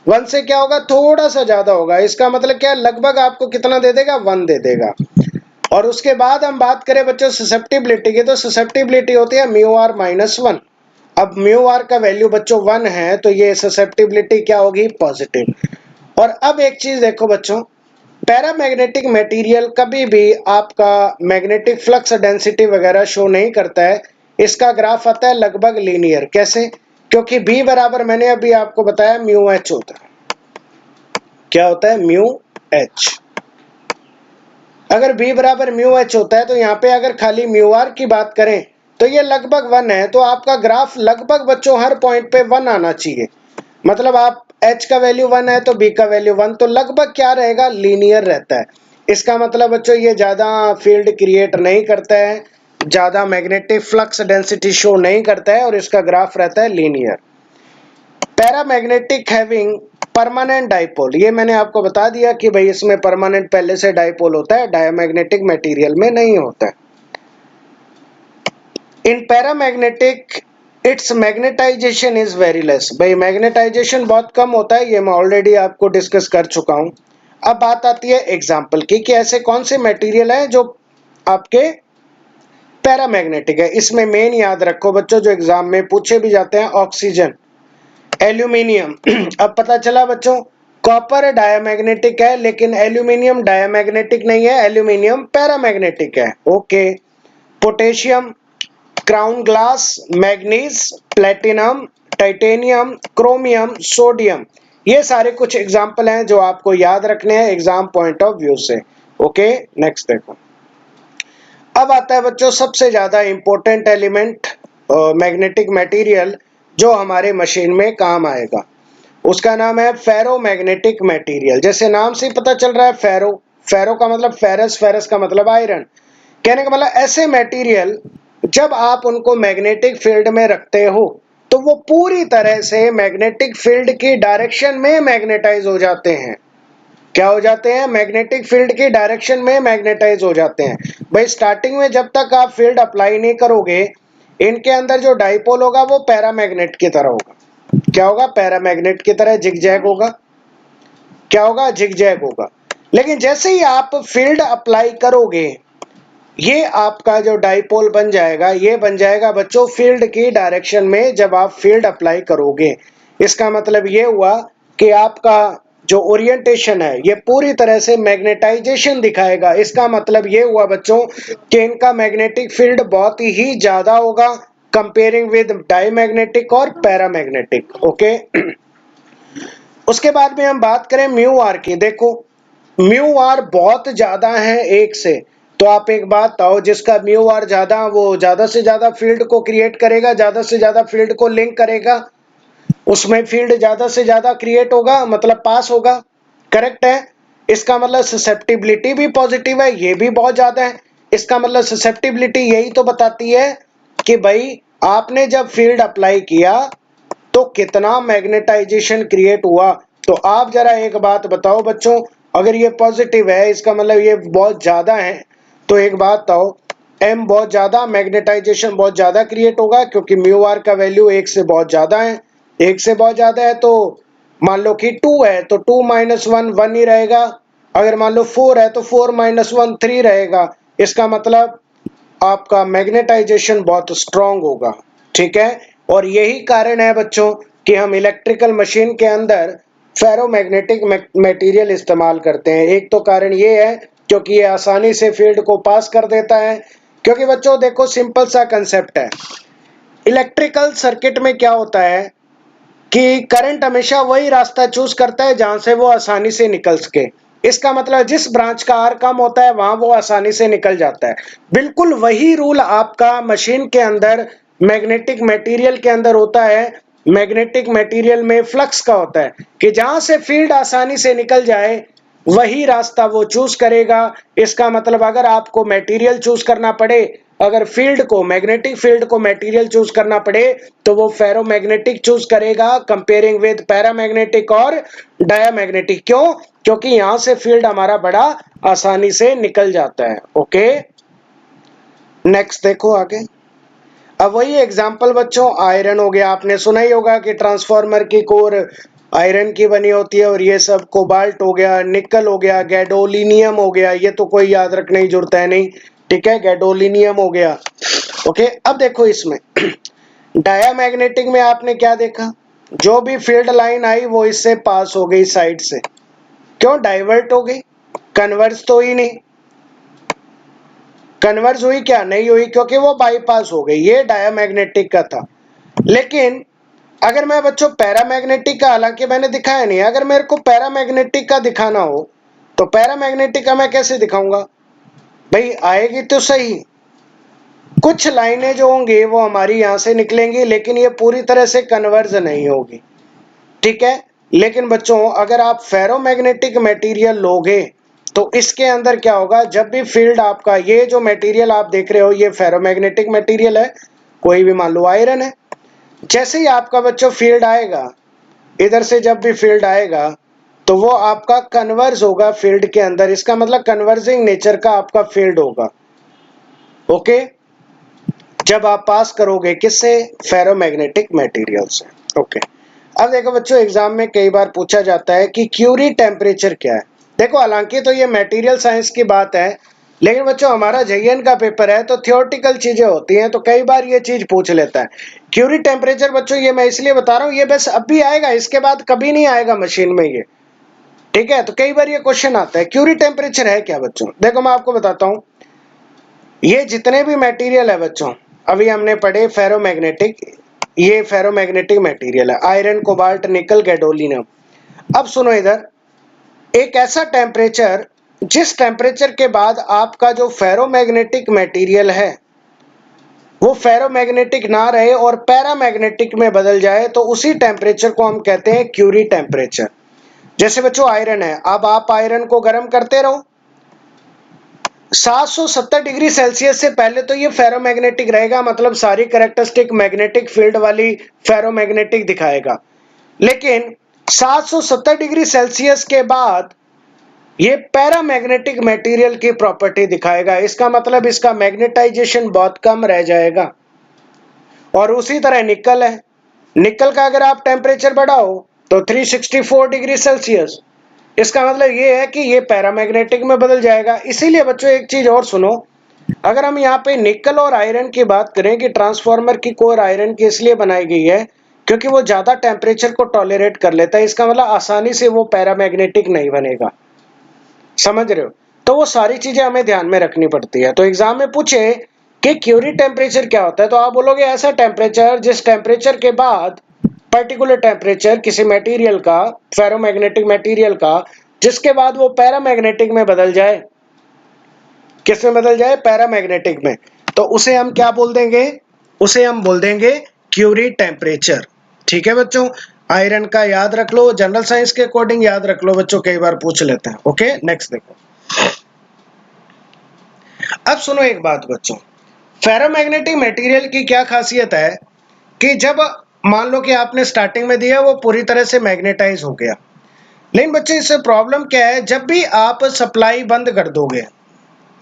1 से क्या होगा, थोड़ा सा ज्यादा होगा, इसका मतलब क्या है, लगभग आपको कितना दे देगा, 1 दे देगा। और उसके बाद हम बात करें बच्चों ससेप्टिबिलिटी की, तो ससेप्टिबिलिटी होती है म्यू आर माइनस 1। अब म्यू आर का वैल्यू बच्चों 1 है तो ये ससेप्टिबिलिटी क्या होगी, पॉजिटिव। और अब एक चीज देखो बच्चों, पैरामैग्नेटिक मटेरियल कभी भी आपका मैग्नेटिक फ्लक्स डेंसिटी वगैरह शो नहीं करता है, इसका ग्राफ आता है लगभग लीनियर। कैसे? क्योंकि B बराबर मैंने अभी आपको बताया म्यू एच होता है। क्या होता है? Mu H. अगर B बराबर म्यू एच होता है तो यहाँ पे अगर खाली म्यू आर की बात करें तो ये लगभग 1 है, तो आपका ग्राफ लगभग बच्चों हर पॉइंट पे 1 आना चाहिए, मतलब आप H का वैल्यू 1 है तो B का वैल्यू 1, तो लगभग क्या रहेगा, लीनियर रहता है। इसका मतलब बच्चों ये ज़्यादा फील्ड क्रिएट नहीं करता है, ज़्यादा मैग्नेटिक फ्लक्स डेंसिटी शो नहीं करता है और इसका ग्राफ रहता है linear. Paramagnetic having permanent dipole, ये मैंने आपको बता दिया कि भाई इसमें परमानेंट पहले से डाइपोल होता है, डायमैग्नेटिक मटेरियल में नहीं होता है। In paramagnetic its magnetization is very less, भाई मैग्नेटाइजेशन बहुत कम होता है, ये मैं ऑलरेडी आपको डिस्कस कर चुका हूं। अब बात आती है एग्जाम्पल की कि ऐसे कौन से मटेरियल है जो आपके पैरामैग्नेटिक है। इसमें मेन याद रखो बच्चों, जो एग्जाम में पूछे भी जाते हैं, ऑक्सीजन, एल्यूमिनियम। अब पता चला बच्चों कॉपर डायमैग्नेटिक है लेकिन एल्यूमिनियम डायमैग्नेटिक नहीं है, एल्यूमिनियम पैरामैग्नेटिक है। Okay, potassium, crown glass, manganese, platinum, titanium, chromium, sodium, ये सारे कुछ एग्जाम्पल हैं जो आपको याद रखने हैं एग्जाम पॉइंट ऑफ व्यू से। ओके, नेक्स्ट देखो। अब आता है बच्चों सबसे ज्यादा इंपॉर्टेंट एलिमेंट मैग्नेटिक मटेरियल जो हमारे मशीन में काम आएगा, उसका नाम है फेरोमैग्नेटिक मटेरियल। जैसे नाम से ही पता चल रहा है फेरो, फेरो का मतलब फेरस, फेरस का मतलब आयरन। कहने का मतलब ऐसे मटेरियल जब आप उनको मैग्नेटिक फील्ड में रखते हो तो वो पूरी तरह से मैग्नेटिक फील्ड की डायरेक्शन में मैग्नेटाइज हो जाते हैं। क्या हो जाते हैं? मैग्नेटिक फील्ड की डायरेक्शन में मैग्नेटाइज हो जाते हैं। भाई स्टार्टिंग में जब तक आप फील्ड अप्लाई नहीं करोगे, इनके अंदर जो डाइपोल होगा वो पैरामैग्नेट की तरह होगा। क्या होगा? पैरामैग्नेट की तरह जिगजैग होगा। क्या होगा? जिगजैग होगा। लेकिन जैसे ही आप फील्ड अप्लाई करोगे, ये आपका जो डाइपोल बन जाएगा, ये बन जाएगा बच्चों फील्ड की डायरेक्शन में जब आप फील्ड अप्लाई करोगे। इसका मतलब ये हुआ कि आपका जो ओरिएंटेशन है ये पूरी तरह से मैग्नेटाइजेशन दिखाएगा। इसका मतलब ये हुआ बच्चों कि इनका मैग्नेटिक फील्ड बहुत ही ज्यादा होगा कंपेयरिंग विद डायमैग्नेटिक और पैरामैग्नेटिक। ओके, उसके बाद में हम बात करें म्यू आर की। देखो म्यू आर बहुत ज्यादा है एक से, तो आप एक बात बताओ, जिसका म्यू आर ज्यादा वो ज्यादा से ज्यादा फील्ड को क्रिएट करेगा, ज्यादा से ज्यादा फील्ड को लिंक करेगा, उसमें फील्ड ज्यादा से ज्यादा क्रिएट होगा, मतलब पास होगा। करेक्ट है। इसका मतलब ससेप्टिबिलिटी भी पॉजिटिव है, ये भी बहुत ज्यादा है। इसका मतलब ससेप्टिबिलिटी यही तो बताती है कि भाई आपने जब फील्ड अप्लाई किया तो कितना मैग्नेटाइजेशन क्रिएट हुआ। तो आप जरा एक बात बताओ बच्चों, अगर ये पॉजिटिव है इसका मतलब ये बहुत ज्यादा है, तो एक बात बताओ, एम बहुत ज्यादा, मैग्नेटाइजेशन बहुत ज्यादा क्रिएट होगा क्योंकि म्यू आर का वैल्यू एक से बहुत ज्यादा है। एक से बहुत ज्यादा है तो मान लो कि 2 है तो 2 माइनस 1 1 ही रहेगा। अगर मान लो 4 है तो 4 माइनस 1 3 रहेगा। इसका मतलब आपका मैग्नेटाइजेशन बहुत स्ट्रांग होगा। ठीक है, और यही कारण है बच्चों कि हम इलेक्ट्रिकल मशीन के अंदर फेरोमैग्नेटिक मटेरियल इस्तेमाल करते हैं। एक तो कारण ये है क्योंकि ये आसानी से फील्ड को पास कर देता है। क्योंकि बच्चों देखो सिंपल सा कंसेप्ट है, इलेक्ट्रिकल सर्किट में क्या होता है कि करंट हमेशा वही रास्ता चूज करता है जहां से वो आसानी से निकल सके। इसका मतलब जिस ब्रांच का आर कम होता है वहां वो आसानी से निकल जाता है। बिल्कुल वही रूल आपका मशीन के अंदर मैग्नेटिक मटेरियल के अंदर होता है। मैग्नेटिक मटेरियल में फ्लक्स का होता है कि जहां से फील्ड आसानी से निकल जाए वही रास्ता वो चूज करेगा। इसका मतलब अगर आपको मटेरियल चूज करना पड़े, अगर फील्ड को, मैग्नेटिक फील्ड को मटेरियल चूज करना पड़े तो वो फेरोमैग्नेटिक चूज करेगा कंपेयरिंग विद पैरामैग्नेटिक और डायामैग्नेटिक। क्यों? क्योंकि यहां से फील्ड हमारा बड़ा आसानी से निकल जाता है। ओके, नेक्स्ट देखो आगे। अब वही एग्जांपल बच्चों, आयरन हो गया, आपने सुना ही होगा कि ट्रांसफार्मर की कोर आयरन की बनी होती है, और ये सब कोबाल्ट हो गया, निकल हो गया, गैडोलिनियम हो गया, ये तो कोई याद रखने की जरूरत है नहीं। ठीक है, गैडोलिनियम हो गया। ओके, अब देखो इसमें डायामैग्नेटिक में आपने क्या देखा, जो भी फील्ड लाइन आई वो इससे पास हो गई साइड से। क्यों? डाइवर्ट हो गई, कन्वर्स तो ही नहीं। कन्वर्स हुई क्या? नहीं हुई, क्योंकि वो बाईपास हो गई। ये डायामैग्नेटिक का था। लेकिन अगर मैं बच्चों पैरामैग्नेटिक का, हालांकि मैंने दिखाया नहीं, अगर मेरे को पैरामैग्नेटिक का दिखाना हो तो पैरामैग्नेटिक का मैं कैसे दिखाऊंगा? भाई आएगी तो सही, कुछ लाइनें जो होंगी वो हमारी यहां से निकलेंगी, लेकिन ये पूरी तरह से कन्वर्ज नहीं होगी। ठीक है, लेकिन बच्चों अगर आप फेरोमैग्नेटिक मटेरियल लोगे तो इसके अंदर क्या होगा, जब भी फील्ड आपका, ये जो मटेरियल आप देख रहे हो ये फेरोमैग्नेटिक मटेरियल है, कोई भी मान लो आयरन है, जैसे ही आपका बच्चों फील्ड आएगा, इधर से जब भी फील्ड आएगा तो वो आपका कन्वर्ज होगा फील्ड के अंदर, इसका मतलब कन्वर्जिंग नेचर का आपका फील्ड होगा। ओके, जब आप पास करोगे किससे, फेरोमैग्नेटिक मटेरियल से। ओके, अब देखो बच्चों एग्जाम में कई बार पूछा जाता है कि क्यूरी टेम्परेचर क्या है। देखो हालांकि तो ये मटेरियल साइंस की बात है, लेकिन बच्चों हमारा जेईएन का पेपर है तो थियोरेटिकल चीजें होती हैं, तो कई बार ये चीज पूछ लेता है। क्यूरी टेम्परेचर बच्चों ये मैं इसलिए बता रहा हूँ, ये बस अभी आएगा, इसके बाद कभी नहीं आएगा मशीन में ये, ठीक है। तो कई बार ये क्वेश्चन आता है क्यूरी टेम्परेचर है क्या बच्चों। देखो मैं आपको बताता हूँ, ये जितने भी मटेरियल है बच्चों, अभी हमने पढ़े फेरोमैग्नेटिक, ये फेरोमैग्नेटिक मटेरियल है, आयरन, कोबाल्ट, निकल, गैडोलिनियम। अब सुनो इधर, एक ऐसा टेम्परेचर जिस टेम्परेचर के बाद आपका जो फेरोमैग्नेटिक मटेरियल है वो फेरोमैग्नेटिक ना रहे और पैरामैग्नेटिक में बदल जाए, तो उसी टेम्परेचर को हम कहते हैं क्यूरी टेम्परेचर। जैसे बच्चों आयरन है, अब आप आयरन को गर्म करते रहो, 770 डिग्री सेल्सियस से पहले तो ये फेरोमैग्नेटिक रहेगा, मतलब सारी कैरेक्टरिस्टिक मैग्नेटिक फील्ड वाली फेरोमैग्नेटिक दिखाएगा। लेकिन 770 डिग्री सेल्सियस के बाद ये पैरामैग्नेटिक मटेरियल की प्रॉपर्टी दिखाएगा, इसका मतलब इसका मैग्नेटाइजेशन बहुत कम रह जाएगा। और उसी तरह निकल है, निकल का अगर आप टेम्परेचर बढ़ाओ तो 364 डिग्री सेल्सियस, इसका मतलब ये है कि ये पैरामैग्नेटिक में बदल जाएगा। इसीलिए बच्चों एक चीज और सुनो, अगर हम यहाँ पे निकल और आयरन की बात करें कि ट्रांसफार्मर की कोर आयरन की इसलिए बनाई गई है क्योंकि वो ज्यादा टेम्परेचर को टॉलरेट कर लेता है, इसका मतलब आसानी से वो पैरामैग्नेटिक नहीं बनेगा, समझ रहे हो। तो वो सारी चीजें हमें ध्यान में रखनी पड़ती है। तो एग्जाम में पूछे कि क्यूरी टेम्परेचर क्या होता है, तो आप बोलोगे ऐसा टेम्परेचर जिस टेम्परेचर के बाद, पर्टिकुलर टेम्परेचर किसी मटेरियल का, फेरोमैग्नेटिक मटेरियल का, जिसके बाद वो पैरामैग्नेटिक में बदल जाए, किस में बदल जाए, पैरामैग्नेटिक में, तो उसे हम क्या बोल देंगे, उसे हम बोल देंगे क्यूरी टेम्परेचर। ठीक है बच्चों, आयरन का याद रख लो, जनरल साइंस के अकॉर्डिंग याद रख लो बच्चों, कई बार पूछ लेते हैं। ओके, नेक्स्ट देखो। अब सुनो एक बात बच्चों, फेरोमैग्नेटिक मटेरियल की क्या खासियत है कि जब मान लो कि आपने स्टार्टिंग में दिया वो पूरी तरह से मैग्नेटाइज हो गया, लेकिन बच्चे इससे प्रॉब्लम क्या है, जब भी आप सप्लाई बंद कर दोगे,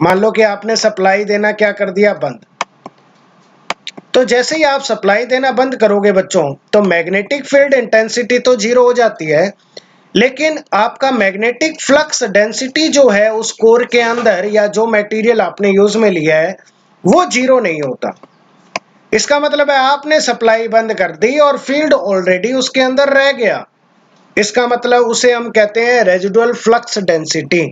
मान लो कि आपने सप्लाई देना क्या कर दिया, बंद, तो जैसे ही आप सप्लाई देना बंद करोगे बच्चों, तो मैग्नेटिक फील्ड इंटेंसिटी तो जीरो हो जाती है, लेकिन आपका मैग्नेटिक फ्लक्स डेंसिटी जो है उस कोर के अंदर या जो मटेरियल आपने यूज में लिया है वो जीरो नहीं होता। इसका मतलब है आपने सप्लाई बंद कर दी और फील्ड ऑलरेडी उसके अंदर रह गया, इसका मतलब उसे हम कहते हैं रेजिडुअल फ्लक्स डेंसिटी।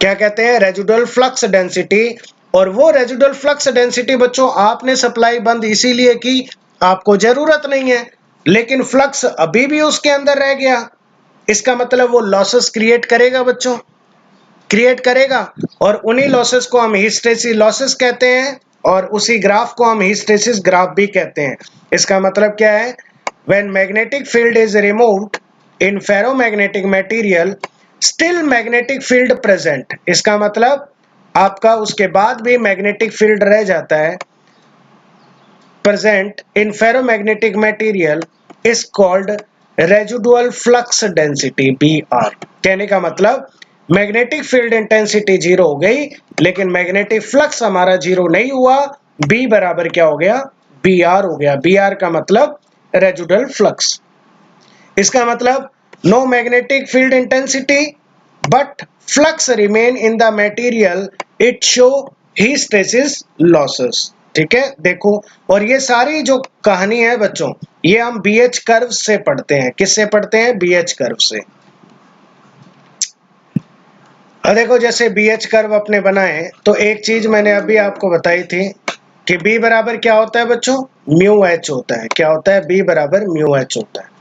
क्या कहते हैं, रेजिडुअल फ्लक्स डेंसिटी। और वो रेजिडुअल फ्लक्स डेंसिटी बच्चों आपने सप्लाई बंद इसीलिए की, आपको जरूरत नहीं है, लेकिन फ्लक्स अभी भी उसके अंदर रह गया, इसका मतलब वो लॉसेस क्रिएट करेगा बच्चों, क्रिएट करेगा, और उन्हीं लॉसेस को हम हिस्टेरिसिस लॉसेस कहते हैं, और उसी ग्राफ को हम हिस्टेरिसिस ग्राफ भी कहते हैं। इसका मतलब क्या है, when magnetic field is removed in ferromagnetic material still magnetic field present, इसका मतलब आपका उसके बाद भी मैग्नेटिक फील्ड रह जाता है, present in ferromagnetic material is called residual flux density, BR। कहने का मतलब मैग्नेटिक फील्ड इंटेंसिटी जीरो हो गई, लेकिन मैग्नेटिक फ्लक्स हमारा जीरो नहीं हुआ, B बराबर क्या हो गया, BR हो गया। BR का मतलब रेजिडुअल फ्लक्स, इसका मतलब no magnetic field intensity but flux remain in the material, it show hysteresis losses. ठीक है, देखो, और ये सारी जो कहानी है बच्चों ये हम BH कर्व से पढ़ते हैं, किससे पढ़ते हैं, BH कर्व से। देखो जैसे BH कर्व अपने बनाए तो एक चीज मैंने अभी आपको बताई थी कि B बराबर क्या होता है बच्चों, म्यू H होता है। क्या होता है, B बराबर म्यू H होता है।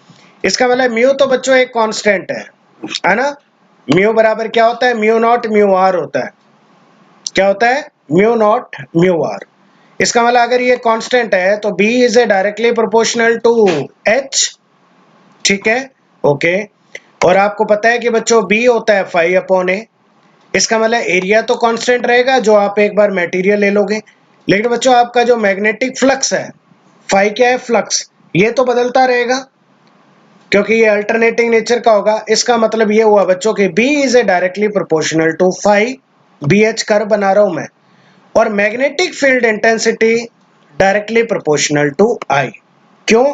इसका मतलब म्यू तो बच्चों एक कांस्टेंट है ना, म्यू बराबर क्या होता है, म्यू नॉट म्यू आर होता है। क्या होता है, म्यू नॉट म्यू आर। इसका मतलब अगर ये कांस्टेंट है तो B is a directly proportional to H। ठीक है, ओके। और आपको पता है कि बच्चों बी होता है 5/a। इसका मतलब एरिया तो कांस्टेंट रहेगा जो आप एक बार मटेरियल ले लोगे, लेकिन बच्चों आपका जो मैग्नेटिक फ्लक्स है, फाई क्या है, फ्लक्स, ये तो बदलता रहेगा क्योंकि ये अल्टरनेटिंग नेचर का होगा। इसका मतलब ये हुआ बच्चों कि B is a directly proportional to phi, BH curve बना रहा हूं मैं, और magnetic field intensity directly proportional to I। क्यों?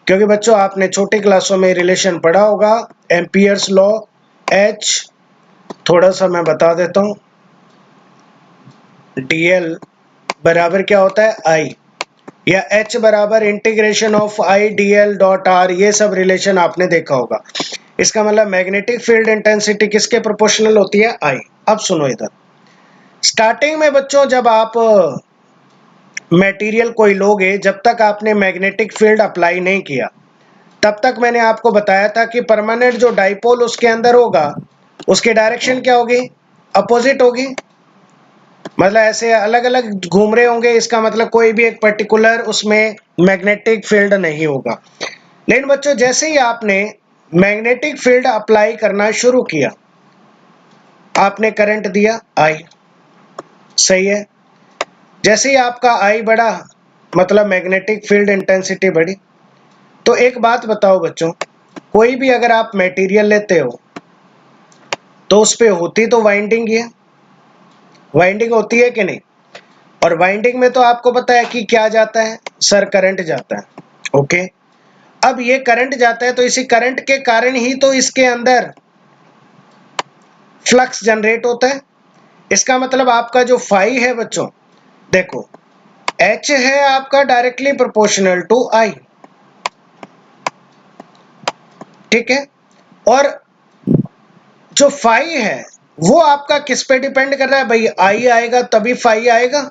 क्योंकि बच्चों आपने छोटी क्लासों में रिलेशन पढ़ा होगा, एम्पियर्स लॉ, H, थोड़ा सा मैं बता देता हूं, dl बराबर क्या होता है I, या H बराबर integration of I dl dot R, ये सब रिलेशन आपने देखा होगा। इसका मतलब मैग्नेटिक फील्ड इंटेंसिटी किसके प्रोपोर्शनल होती है, I। अब सुनो इधर, स्टार्टिंग में बच्चों जब आप मटेरियल कोई लोगे, जब तक आपने मैग्नेटिक फील्ड अप्लाई नहीं किया, तब तक मैंने आपको बताया था कि परमानेंट जो डाइपोल उसके अंदर होगा, उसकी डायरेक्शन क्या होगी, अपोजिट होगी। मतलब ऐसे अलग अलग घूम रहे होंगे, इसका मतलब कोई भी एक पर्टिकुलर उसमें मैग्नेटिक फील्ड नहीं होगा। लेकिन बच्चों जैसे ही आपने मैग्नेटिक फील्ड अप्लाई करना शुरू किया, आपने करंट दिया I, सही है। जैसे ही आपका I बढ़ा, मतलब मैग्नेटिक फील्ड इंटेंसिटी बढ़ी। तो एक बात बताओ बच्चों, कोई भी अगर आप मटेरियल लेते हो तो उस पे होती तो वाइंडिंग ही है, वाइंडिंग होती है कि नहीं? और वाइंडिंग में तो आपको पता है कि क्या जाता है सर, करंट जाता है। ओके, अब ये करंट जाता है तो इसी करंट के कारण ही तो इसके अंदर फ्लक्स जनरेट होता है। इसका मतलब आपका जो फाई है बच्चों, देखो H है आपका डायरेक्टली प्रोपोर्शनल टू I, ठीक है। और जो फाई है वो आपका किस पे डिपेंड कर रहा है भाई, I आएगा तभी फाई आएगा,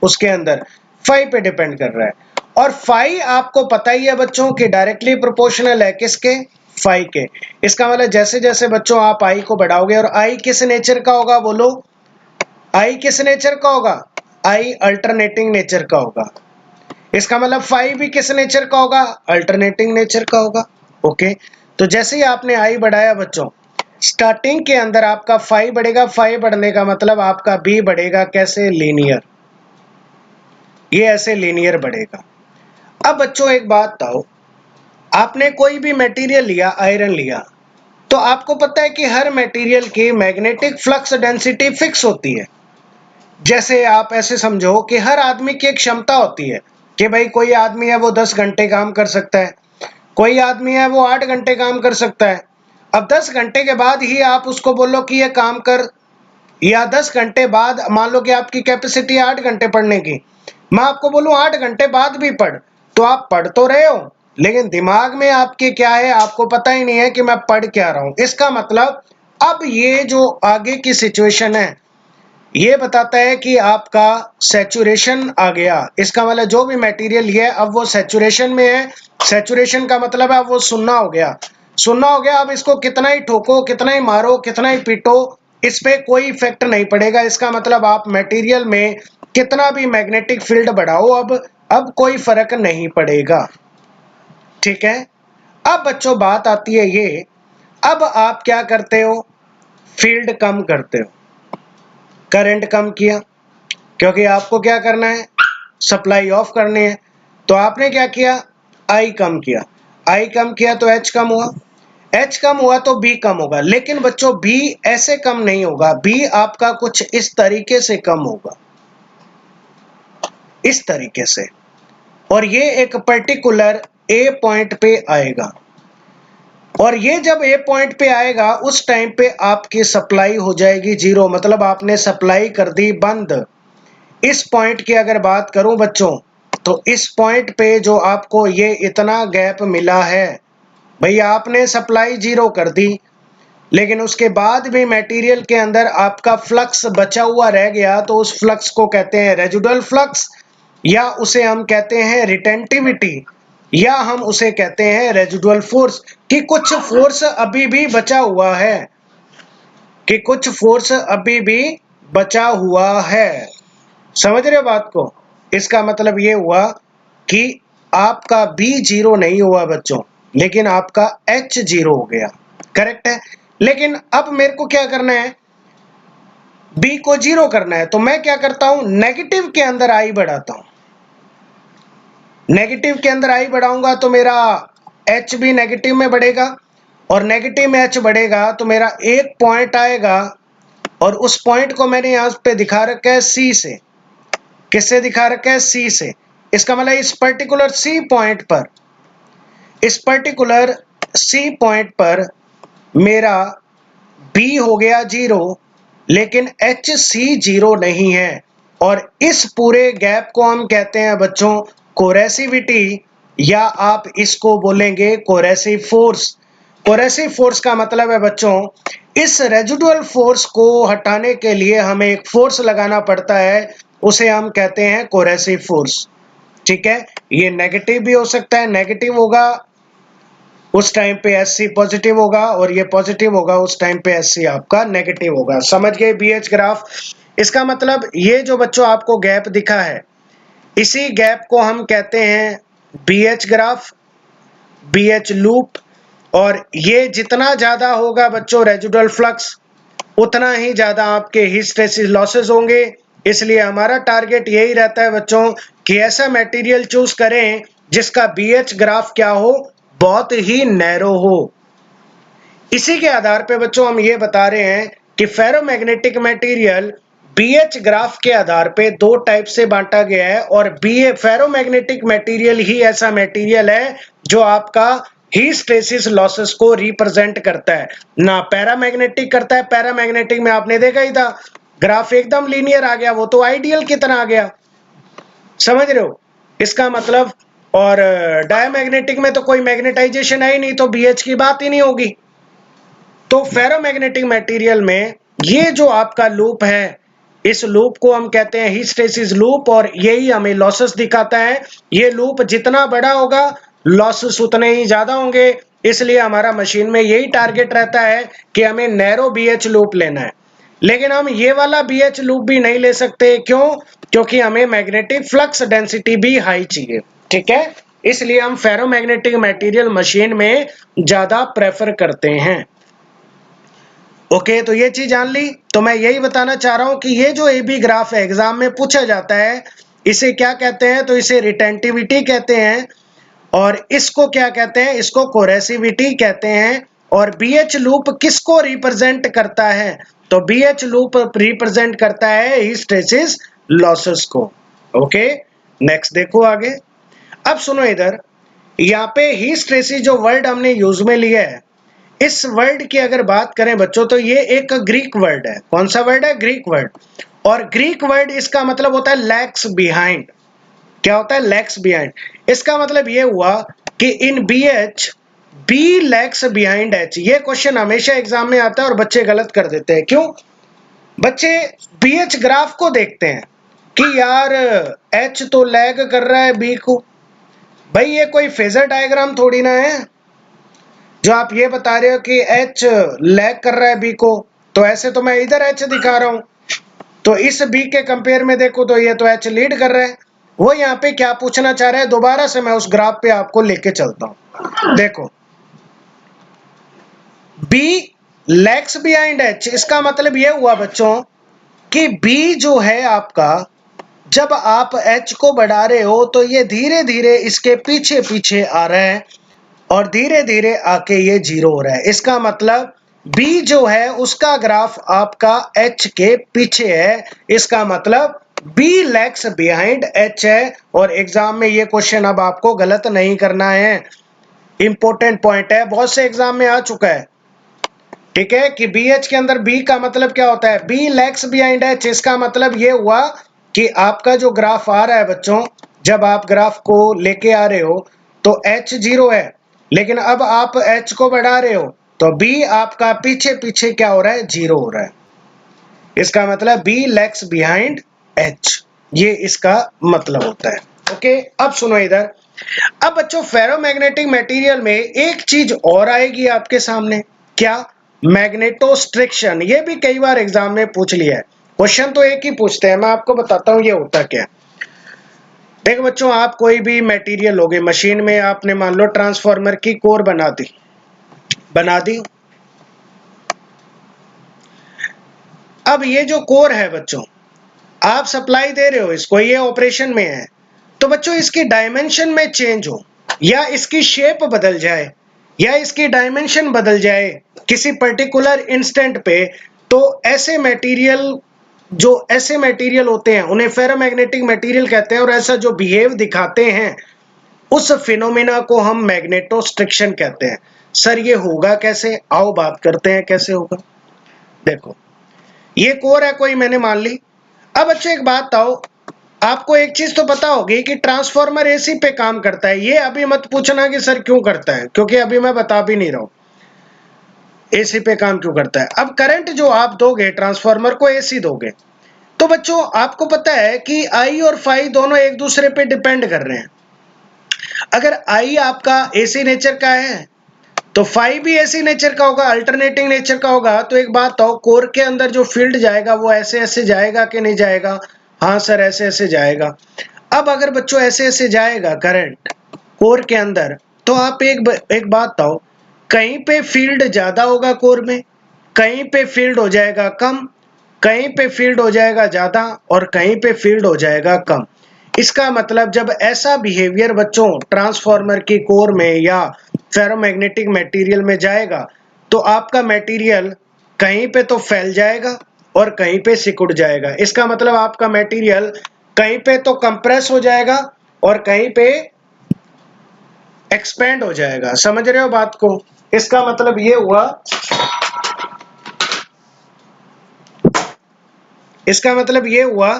उसके अंदर फाई पे डिपेंड कर रहा है। और फाई आपको पता ही है बच्चों कि डायरेक्टली प्रोपोर्शनल है किसके, फाई के। इसका मतलब जैसे जैसे बच्चों आप I को बढ़ाओगे, और I किस नेचर का होगा बोलो, I किस नेचर का होगा, I अल्टरनेटिंग नेचर का होगा। इसका मतलब फाई भी किस नेचर का होगा, अल्टरनेटिंग नेचर का होगा। ओके, तो जैसे ही आपने I बढ़ाया बच्चों, स्टार्टिंग के अंदर आपका फाई बढ़ेगा, फाई बढ़ने का मतलब आपका B बढ़ेगा, कैसे, लीनियर, ये ऐसे लीनियर बढ़ेगा। अब बच्चों एक बात बताओ, आपने कोई भी मटेरियल लिया, आयरन लिया, तो आपको पता है कि हर मटेरियल की मैग्नेटिक फ्लक्स डेंसिटी फिक्स होती है। जैसे आप ऐसे समझो कि हर आदमी की एक क्षमता होती है कि भाई कोई आदमी है वो 10 घंटे काम कर सकता है, कोई आदमी है वो 8 घंटे काम कर सकता है। अब 10 घंटे के बाद ही आप उसको बोलो कि ये काम कर, या 10 घंटे बाद मान लो कि आपकी कैपेसिटी 8 घंटे पढ़ने की, मैं आपको बोलूं 8 घंटे बाद भी पढ़, तो आप पढ़ तो रहे हो, लेकिन दिमाग में आपके क्या है, आपको पता ही नहीं है कि मैं पढ़ क्या रहा हूं। इसका मतलब अब ये जो आगे की सिचुएशन है, ये बताता है कि आपका सैचुरेशन आ गया। इसका मतलब जो भी मटेरियल है अब वो सैचुरेशन में है। सैचुरेशन का मतलब है वो सुन्ना हो गया, सुन्ना हो गया। अब इसको कितना ही ठोको, कितना ही मारो, कितना ही पीटो, इस पे कोई इफेक्ट नहीं पड़ेगा। इसका मतलब आप मटेरियल में कितना भी मैग्नेटिक फील्ड बढ़ाओ, अब कोई फर्क नहीं पड़ेगा, ठीक है। अब बच्चों बात आती है ये, अब आप क्या करते हो, फील्ड कम करते हो, करंट कम किया, क्योंकि आपको क्या करना है, सप्लाई ऑफ करनी है। तो आपने क्या किया, I कम किया, I कम किया तो H कम हुआ, H कम हुआ तो B कम होगा। लेकिन बच्चों B ऐसे कम नहीं होगा, B आपका कुछ इस तरीके से कम होगा, इस तरीके से, और ये एक पर्टिकुलर A पॉइंट पे आएगा। और ये जब A पॉइंट पे आएगा उस टाइम पे आपकी सप्लाई हो जाएगी जीरो, मतलब आपने सप्लाई कर दी बंद। इस पॉइंट की अगर बात करूं बच्चों, तो इस पॉइंट पे जो आपको ये इतना गैप मिला है, भैया आपने सप्लाई जीरो कर दी, लेकिन उसके बाद भी मटेरियल के अंदर आपका फ्लक्स बचा हुआ रह गया, तो उस फ्लक्स को कहते हैं रेजिडुअल फ्लक्स, या उसे हम कहते हैं रिटेंटिविटी, या हम उसे कहते हैं रेजिडुअल फोर्स, कि कुछ फोर्स अभी भी बचा हुआ है, कि कुछ फोर्स अभी भी बचा हुआ है। समझ रहे हो बात को? इसका मतलब ये हुआ कि आपका B जीरो नहीं हुआ बच्चों, लेकिन आपका H जीरो हो गया। करेक्ट है। लेकिन अब मेरे को क्या करना है, बी को 0 करना है, तो मैं क्या करता हूं, नेगेटिव के अंदर आई बढ़ाता हूं। नेगेटिव के अंदर आई बढ़ाऊंगा तो मेरा एच भी नेगेटिव में बढ़ेगा, और नेगेटिव में एच बढ़ेगा तो मेरा एक पॉइंट आएगा, और उस पॉइंट को मैंने यहां पे दिखा रखा है सी से। किससे दिखा रखा है, सी से। इसका मतलब इस पर्टिकुलर सी पॉइंट पर, इस पर्टिकुलर सी पॉइंट पर मेरा बी हो गया 0, लेकिन एच सी 0 नहीं है। और इस पूरे गैप को हम कहते हैं बच्चों कोरेसिविटी, या आप इसको बोलेंगे कोरेसिव फोर्स। कोरेसिव फोर्स का मतलब है बच्चों, इस रेजिडुअल फोर्स को हटाने के लिए हमें एक फोर्स लगाना पड़ता है, उसे हम कहते हैं कोरेसिव फोर्स। ठीक है, ये नेगेटिव भी हो सकता है, नेगेटिव होगा उस टाइम पे एस सी पॉजिटिव होगा, और ये पॉजिटिव होगा उस टाइम पे एस सी आपका नेगेटिव होगा। समझ गए बीएच ग्राफ। इसका मतलब ये जो बच्चों आपको गैप दिखा है, इसी गैप को हम कहते हैं बीएच ग्राफ, बीएच लूप। और ये जितना ज्यादा होगा बच्चों रेजिडुअल फ्लक्स, उतना ही ज्यादा आपके हिस्टैरिसीस लॉसेस होंगे। इसलिए हमारा टारगेट यही रहता है बच्चों कि ऐसा मटेरियल चूज करें जिसका बीएच ग्राफ क्या हो, बहुत ही नैरो हो। इसी के आधार पे बच्चों हम ये बता रहे हैं कि फेरोमैग्नेटिक मटेरियल बीएच ग्राफ के आधार पे दो टाइप से बांटा गया है, और बी फेरोमैग्नेटिक मटेरियल ही ऐसा मटेरियल है जो आपका हिस्टैरिसीस लॉसेस को रिप्रेजेंट करता है, ना पैरामैग्नेटिक करता है। पैरामैग्नेटिक में आपने देखा ही था, ग्राफ एकदम लीनियर आ गया, वो तो आइडियल की तरह आ गया। समझ रहे हो इसका मतलब। और डायमैग्नेटिक में तो कोई मैग्नेटाइजेशन है ही नहीं, तो बीएच की बात ही नहीं होगी। तो फेरोमैग्नेटिक मटेरियल में ये जो आपका लूप है, इस लूप को हम कहते हैं हिस्टैरिसीस लूप, और यही हमें लॉसेस दिखाता है। ये लूप जितना बड़ा होगा लॉसेस उतने ही ज्यादा होंगे। इसलिए हमारा मशीन में यही टारगेट रहता है कि हमें नैरो बीएच लूप लेना है। लेकिन हम ये वाला बीएच लूप भी नहीं ले सकते, क्यों? क्योंकि हमें मैग्नेटिक फ्लक्स डेंसिटी भी हाई चाहिए। ठीक है, इसलिए हम फेरोमैग्नेटिक मटेरियल मशीन में ज्यादा प्रेफर करते हैं। ओके, तो ये चीज जान ली। तो मैं यही बताना चाह रहा हूं कि ये जो ए बी ग्राफ है एग्जाम में पूछा जाता है, इसे क्या कहते हैं, तो इसे रिटेंटिविटी कहते हैं। और इसको क्या कहते हैं, इसको कोरेसिविटी कहते हैं। और बीएच लूप किसको रिप्रेजेंट करता है, तो बीएच लूप रिप्रेजेंट करता है हिस्टैरिसीस लॉसेस को। ओके, नेक्स्ट देखो आगे। अब सुनो इधर, यहाँ पे हिस्टैरिसीस जो वर्ड हमने यूज में लिया है, इस वर्ड की अगर बात करें बच्चों, तो ये एक ग्रीक वर्ड है। कौन सा वर्ड है, ग्रीक वर्ड। और ग्रीक वर्ड इसका मतलब होता है लैग्स बिहाइंड। क्या होता है, लैग्स बिहाइंड। इसका मतलब ये हुआ कि in BH B lags behind H. ये क्वेश्चन हमेशा एग्जाम में आता है और बच्चे गलत कर देते हैं। क्यों? बच्चे बीएच ग्राफ को देखते हैं कि यार एच तो लैग कर रहा है बी को। भाई ये कोई फेजर डायग्राम थोड़ी ना है जो आप ये बता रहे हो कि एच लैग कर रहा है बी को। तो ऐसे तो मैं इधर एच दिखा रहा हूं, तो इस बी के कंपेयर में देखो तो ये तो एच लीड कर रहा है। वो यहाँ पे क्या पूछना चाह रहा है, दोबारा से मैं उस ग्राफ पे आपको लेके चलता हूं। देखो, बी लैग्स बिहाइंड एच, इसका मतलब ये हुआ बच्चों कि बी जो है आपका, जब आप एच को बढ़ा रहे हो तो ये धीरे धीरे इसके पीछे पीछे आ रहा है, और धीरे धीरे आके ये 0 हो रहा है। इसका मतलब बी जो है उसका ग्राफ आपका एच के पीछे है। इसका मतलब बी लैग्स बिहाइंड एच है। और एग्जाम में ये क्वेश्चन अब आपको गलत नहीं करना है, इंपॉर्टेंट पॉइंट है, बहुत से एग्जाम में आ चुका है। ठीक है, कि बी एच के अंदर बी का मतलब क्या होता है, बी लैग्स बिहाइंड एच। इसका मतलब ये हुआ कि आपका जो ग्राफ आ रहा है बच्चों, जब आप ग्राफ को लेके आ रहे हो तो एच 0 है, लेकिन अब आप एच को बढ़ा रहे हो तो बी आपका पीछे पीछे क्या हो रहा है, 0 हो रहा है। इसका मतलब बी लैग्स बिहाइंड एच, ये इसका मतलब होता है। ओके, अब सुनो इधर। अब बच्चों फेरोमैग्नेटिक मटेरियल में एक चीज और आएगी आपके सामने, क्या, मैग्नेटोस्ट्रिक्शन। ये भी कई बार एग्जाम में पूछ लिया है। क्वेश्चन तो एक ही पूछते हैं, मैं आपको बताता हूं ये होता क्या है। देखो बच्चों, आप कोई भी मटेरियल लोगे मशीन में, आपने मान लो ट्रांसफार्मर की कोर बना दी, अब ये जो कोर है बच्चों, आप सप्लाई दे रहे हो इसको, ये ऑपरेशन में है, तो बच्चों इसकी डायमेंशन में चेंज हो या इसकी शेप बदल जाए या इसकी डायमेंशन बदल जाए किसी पर्टिकुलर इंस्टेंट पे, तो ऐसे मटेरियल होते हैं उन्हें फेरोमैग्नेटिक मटेरियल कहते हैं, और ऐसा जो बिहेव दिखाते हैं उस फिनोमेना को हम मैग्नेटोस्ट्रिक्शन कहते हैं। सर ये होगा कैसे, आओ बात करते हैं कैसे होगा। देखो ये कोर है कोई, मैंने मान ली। अब बच्चों एक बात बताओ, आपको एक चीज तो पता होगी कि ट्रांसफार्मर एसी पे काम करता है। ये अभी मत पूछना कि सर क्यों करता है, क्योंकि अभी मैं बता भी नहीं रहा हूं एसी पे काम क्यों करता है। अब करंट जो आप दोगे ट्रांसफार्मर को, एसी दोगे, तो बच्चों आपको पता है कि आई और फाई दोनों एक दूसरे पे डिपेंड कर रहे हैं। अगर आई आपका एसी नेचर का है तो फाई भी एसी नेचर का होगा, अल्टरनेटिंग नेचर का होगा। तो एक बात तो, कोर के अंदर जो फील्ड जाएगा वो ऐसे ऐसे जाएगा कि नहीं जाएगा? हाँ सर ऐसे ऐसे जाएगा। अब अगर बच्चों ऐसे ऐसे जाएगा करंट कोर के अंदर, तो आप एक बात बताओ, कहीं पे फील्ड ज्यादा होगा कोर में, कहीं पे फील्ड हो जाएगा कम, कहीं पे फील्ड हो जाएगा ज्यादा और कहीं पे फील्ड हो जाएगा कम। इसका मतलब जब ऐसा बिहेवियर बच्चों ट्रांसफार्मर की कोर में या फेरोमैग्नेटिक मटेरियल में जाएगा, तो आपका मटेरियल कहीं पे तो फैल जाएगा और कहीं पे सिकुड़ जाएगा। इसका मतलब आपका मटेरियल कहीं पे तो कंप्रेस हो जाएगा और कहीं पे एक्सपेंड हो जाएगा। समझ रहे हो बात को? इसका मतलब ये हुआ, इसका मतलब ये हुआ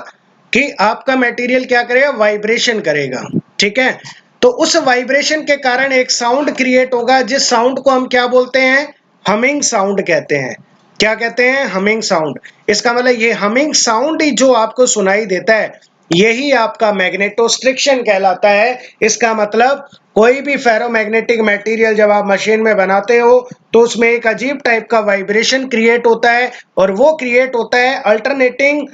कि आपका मटेरियल क्या करेगा, वाइब्रेशन करेगा। ठीक है, तो उस वाइब्रेशन के कारण एक साउंड क्रिएट होगा, जिस साउंड को हम क्या बोलते हैं, हमिंग साउंड कहते हैं। क्या कहते हैं? Humming sound. इसका मतलब ये हमिंग साउंड ही जो आपको सुनाई देता है, यही आपका मैग्नेटोस्ट्रिक्शन कहलाता है। इसका मतलब कोई भी फेरोमैग्नेटिक मटेरियल जब आप मशीन में बनाते हो तो उसमें एक अजीब टाइप का वाइब्रेशन क्रिएट होता है, और वो क्रिएट होता है अल्टरनेटिंग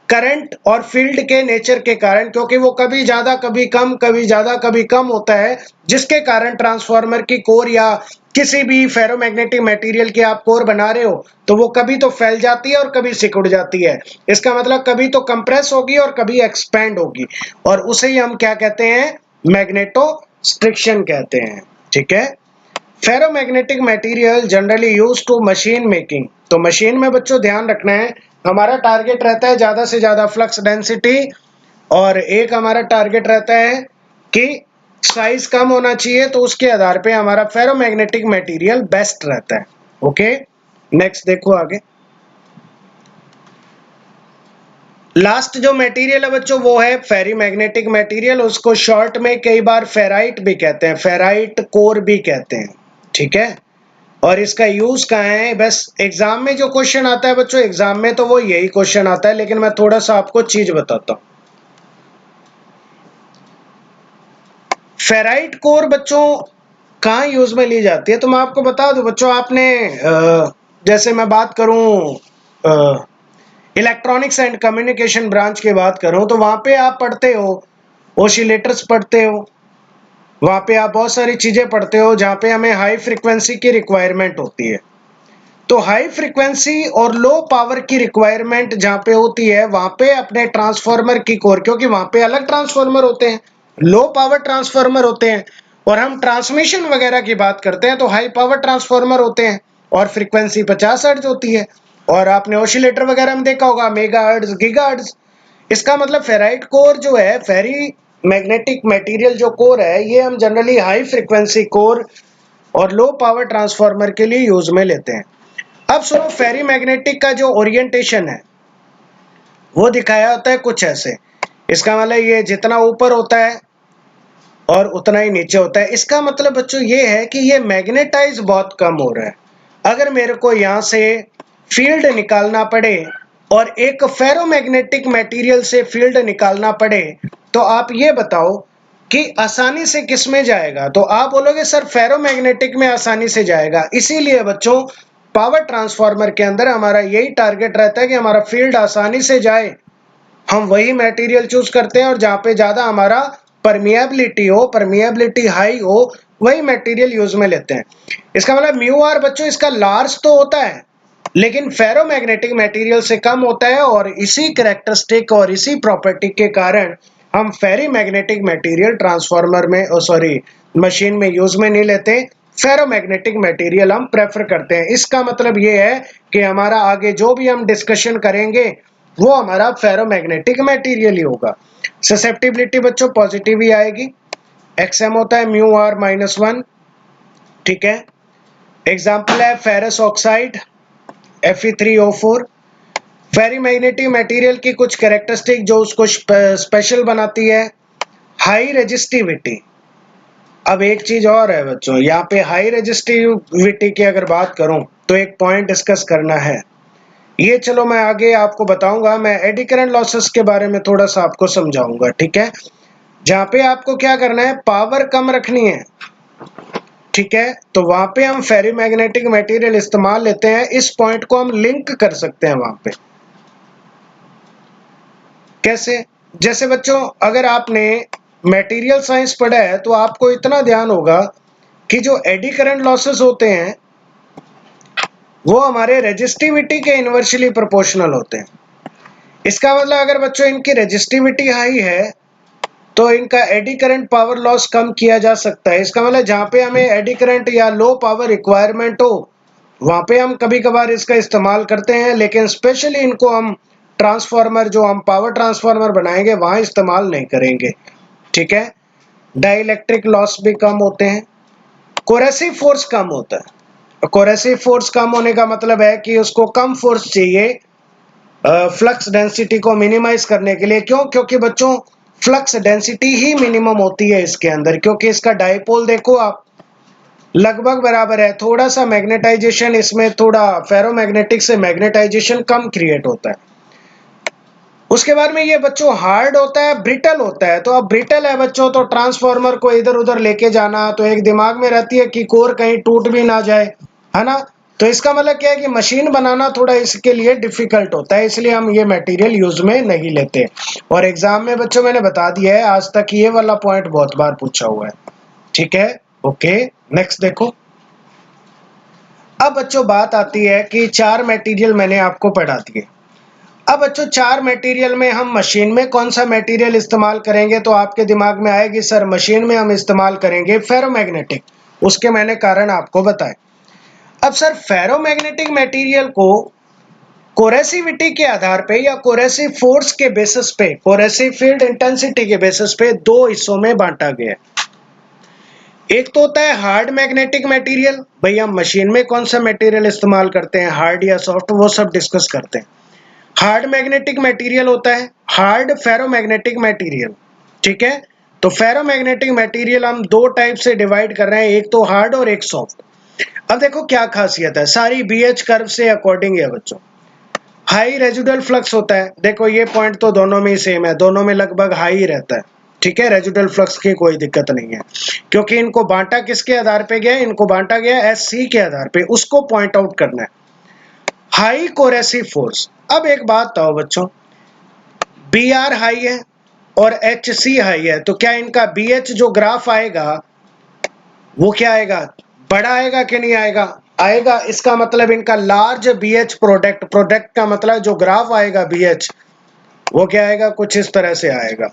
करंट और फील्ड के नेचर के कारण, क्योंकि वो कभी ज्यादा कभी कम, कभी ज्यादा कभी कम होता है, जिसके कारण ट्रांसफार्मर की कोर या किसी भी फेरोमैग्नेटिक मटेरियल की आप कोर बना रहे हो तो वो कभी तो फैल जाती है और कभी सिकुड़ जाती है। इसका मतलब कभी तो कंप्रेस होगी और कभी एक्सपैंड होगी, और उसे ही हम क्या कहते हैं, मैग्नेटोस्ट्रिक्शन कहते हैं। ठीक है, ferromagnetic material generally used to machine making. तो मशीन में बच्चों ध्यान रखना है, हमारा टारगेट रहता है ज्यादा से ज्यादा फ्लक्स डेंसिटी, और एक हमारा टारगेट रहता है कि साइज कम होना चाहिए, तो उसके आधार पे हमारा फेरोमैग्नेटिक मटेरियल बेस्ट रहता है। ओके, नेक्स्ट देखो आगे। लास्ट जो मटेरियल है बच्चों वो है फेरीमैग्नेटिक मटेरियल, उसको शॉर्ट में कई बार फेराइट भी कहते हैं, फेराइट कोर भी कहते हैं। ठीक है, और इसका यूज कहाँ है? बस एग्जाम में जो क्वेश्चन आता है बच्चों, एग्जाम में तो वो यही क्वेश्चन आता है, लेकिन मैं थोड़ा सा आपको चीज बताता हूँ। फेराइट कोर बच्चों कहाँ यूज में ली जाती है, तो मैं आपको बता दूं बच्चों, आपने जैसे मैं बात करूं इलेक्ट्रॉनिक्स एंड कम्युनिकेशन ब्रांच की बात करूं, तो वहां पे आप पढ़ते हो ओसिलेटर्स पढ़ते हो, वहां पे आप बहुत सारी चीजें पढ़ते हो जहां पे हमें हाई फ्रीक्वेंसी की रिक्वायरमेंट होती है। तो हाई फ्रीक्वेंसी और लो पावर की रिक्वायरमेंट जहां पे होती है, वहां पे अपने ट्रांसफार्मर की कोर, क्योंकि वहां पे अलग ट्रांसफार्मर होते हैं, लो पावर ट्रांसफार्मर होते हैं, और हम ट्रांसमिशन वगैरह की बात करते हैं तो हाई पावर ट्रांसफार्मर होते हैं, और फ्रीक्वेंसी 50 हर्ट्ज होती है, और आपने ऑसिलेटर वगैरह में देखा होगा मेगाहर्ट्ज, गीगाहर्ट्ज। इसका मतलब फेराइट कोर जो है, फेरी मैग्नेटिक मटेरियल जो कोर है, ये हम जनरली हाई फ्रीक्वेंसी कोर और लो पावर ट्रांसफार्मर के लिए यूज में लेते हैं। अब सुनो, फेरी मैग्नेटिक का जो ओरिएंटेशन है वो दिखाया होता है कुछ ऐसे। इसका मतलब ये जितना ऊपर होता है और उतना ही नीचे होता है। इसका मतलब बच्चों ये है कि ये मैग्नेटाइज बहुत कम हो रहा है। अगर मेरे को यहाँ से फील्ड निकालना पड़े और एक फेरोमैग्नेटिक मटेरियल से फील्ड निकालना पड़े, तो आप ये बताओ कि आसानी से किस में जाएगा? तो आप बोलोगे सर फेरोमैग्नेटिक में आसानी से जाएगा। इसीलिए बच्चों पावर ट्रांसफार्मर के अंदर हमारा यही टारगेट रहता है कि हमारा फील्ड आसानी से जाए, हम वही मटेरियल चूज करते हैं, और जहां पे ज्यादा हमारा परमिएबिलिटी हो, परमिएबिलिटी हाई हो, वही मटेरियल यूज में लेते हैं। इसका मतलब म्यू आर बच्चों इसका लार्ज तो होता है, लेकिन फेरोमैग्नेटिक मटेरियल से कम होता है और इसी कैरेक्टरिस्टिक और इसी प्रॉपर्टी के कारण हम फेरीमैग्नेटिक मटेरियल ट्रांसफार्मर में मशीन में यूज में नहीं लेते, फेरोमैग्नेटिक मटेरियल हम प्रेफर करते हैं। इसका मतलब ये है कि हमारा आगे जो भी हम डिस्कशन करेंगे वो हमारा फेरोमैग्नेटिक मटेरियल ही होगा। ससेप्टिबिलिटी बच्चों पॉजिटिव ही आएगी, एक्सएम होता है म्यू आर -1, ठीक है। एग्जाम्पल है फेरस ऑक्साइड Fe3O4। फेरीमैग्नेटिक मटेरियल की कुछ कैरेक्टरिस्टिक जो उसको स्पेशल बनाती है, हाई रेजिस्टिविटी। अब एक चीज और है बच्चों, यहाँ पे हाई रेजिस्टिविटी की अगर बात करूं तो एक पॉइंट डिस्कस करना है, ये चलो मैं आगे आपको बताऊंगा। मैं एडी करंट लॉसेस के बारे में थोड़ा सा आपको समझाऊंगा, ठीक है। जहाँ पे आपको क्या करना है, पावर कम रखनी है, ठीक है, तो वहां पे हम फेरीमैग्नेटिक मटेरियल इस्तेमाल लेते हैं। इस पॉइंट को हम लिंक कर सकते हैं वहां पे। कैसे? जैसे बच्चों अगर आपने मटेरियल साइंस पढ़ा है तो आपको इतना ध्यान होगा कि जो एडी करंट लॉसेस होते हैं वो हमारे रेजिस्टिविटी के इनवर्सली प्रोपोर्शनल होते हैं। इसका मतलब अगर बच्चों इनकी रेजिस्टिविटी हाई है तो इनका एडी करंट पावर लॉस कम किया जा सकता है। इसका मतलब जहां पे हमें एडी करंट या लो पावर रिक्वायरमेंट हो वहां पे हम कभी कभार इसका इस्तेमाल करते हैं, लेकिन स्पेशली इनको हम ट्रांसफार्मर जो हम पावर ट्रांसफार्मर बनाएंगे वहां इस्तेमाल नहीं करेंगे, ठीक है। डाइलेक्ट्रिक लॉस भी कम होते हैं, कोरेसिव फोर्स कम होता है। कोरेसिव फोर्स कम होने का मतलब है कि उसको कम फोर्स चाहिए फ्लक्स डेंसिटी को मिनिमाइज करने के लिए। क्यों? क्योंकि बच्चों फ्लक्स डेंसिटी ही मिनिमम होती है इसके अंदर, क्योंकि इसका डाइपोल देखो आप लगभग बराबर है। थोड़ा सा मैग्नेटाइजेशन इसमें, थोड़ा फेरोमैग्नेटिक से मैग्नेटाइजेशन कम क्रिएट होता है। उसके बाद में ये बच्चों हार्ड होता है, ब्रिटल होता है। तो अब ब्रिटल है बच्चों तो ट्रांसफार्मर को इधर उधर लेके जाना तो एक दिमाग में रहती है कि कोर कहीं टूट भी ना जाए, है ना। तो इसका मतलब क्या है कि मशीन बनाना थोड़ा इसके लिए डिफिकल्ट होता है, इसलिए हम ये मटेरियल यूज में नहीं लेते। और एग्जाम में बच्चों मैंने बता दिया है आज तक ये वाला पॉइंट बहुत बार पूछा हुआ है, ठीक है। ओके, नेक्स्ट देखो। अब बच्चों बात आती है कि चार मटेरियल मैंने आपको पढ़ा दिए। अब बच्चों चार मटेरियल में हम मशीन में कौन सा मटेरियल इस्तेमाल करेंगे, तो आपके दिमाग में आएगी सर मशीन में हम इस्तेमाल करेंगे फेरोमैग्नेटिक। उसके मैंने कारण आपको बताए। अब सर फेरोमैग्नेटिक मटेरियल को कोरेसिविटी के आधार पे या कोरेसिव फोर्स के बेसिस पे, कोरेसिव फील्ड इंटेंसिटी के बेसिस पे दो हिस्सों में बांटा गया है। एक तो होता है हार्ड मैग्नेटिक मटेरियल, भाई हम मशीन में कौन सा मटेरियल इस्तेमाल करते हैं, हार्ड या सॉफ्ट, वो सब डिस्कस करते हैं। हार्ड मैग्नेटिक मटेरियल होता है हार्ड फेरोमैग्नेटिक मटेरियल, ठीक है। तो फेरोमैग्नेटिक मटेरियल हम दो टाइप से डिवाइड कर रहे हैं, एक तो हार्ड और एक सॉफ्ट। अब देखो क्या खासियत है, सारी बीएच कर्व से अकॉर्डिंग है बच्चों। हाई रेजिडुअल फ्लक्स होता है, देखो ये पॉइंट तो दोनों में ही सेम है, दोनों में लगभग हाई रहता है, ठीक है। रेजिडुअल फ्लक्स की कोई दिक्कत नहीं है, क्योंकि इनको बांटा किसके आधार पे गया, इनको बांटा गया एससी के आधार पे, उसको पॉइंट आउट करना है। High coercive force. अब एक बात बताओ बच्चों, बी आर हाई है और एच सी हाई है, तो क्या इनका बी एच जो ग्राफ आएगा वो क्या आएगा, बड़ा आएगा कि नहीं आएगा, आएगा। इसका मतलब इनका large B H product, product का मतलब जो ग्राफ आएगा बी एच वो क्या आएगा, कुछ इस तरह से आएगा,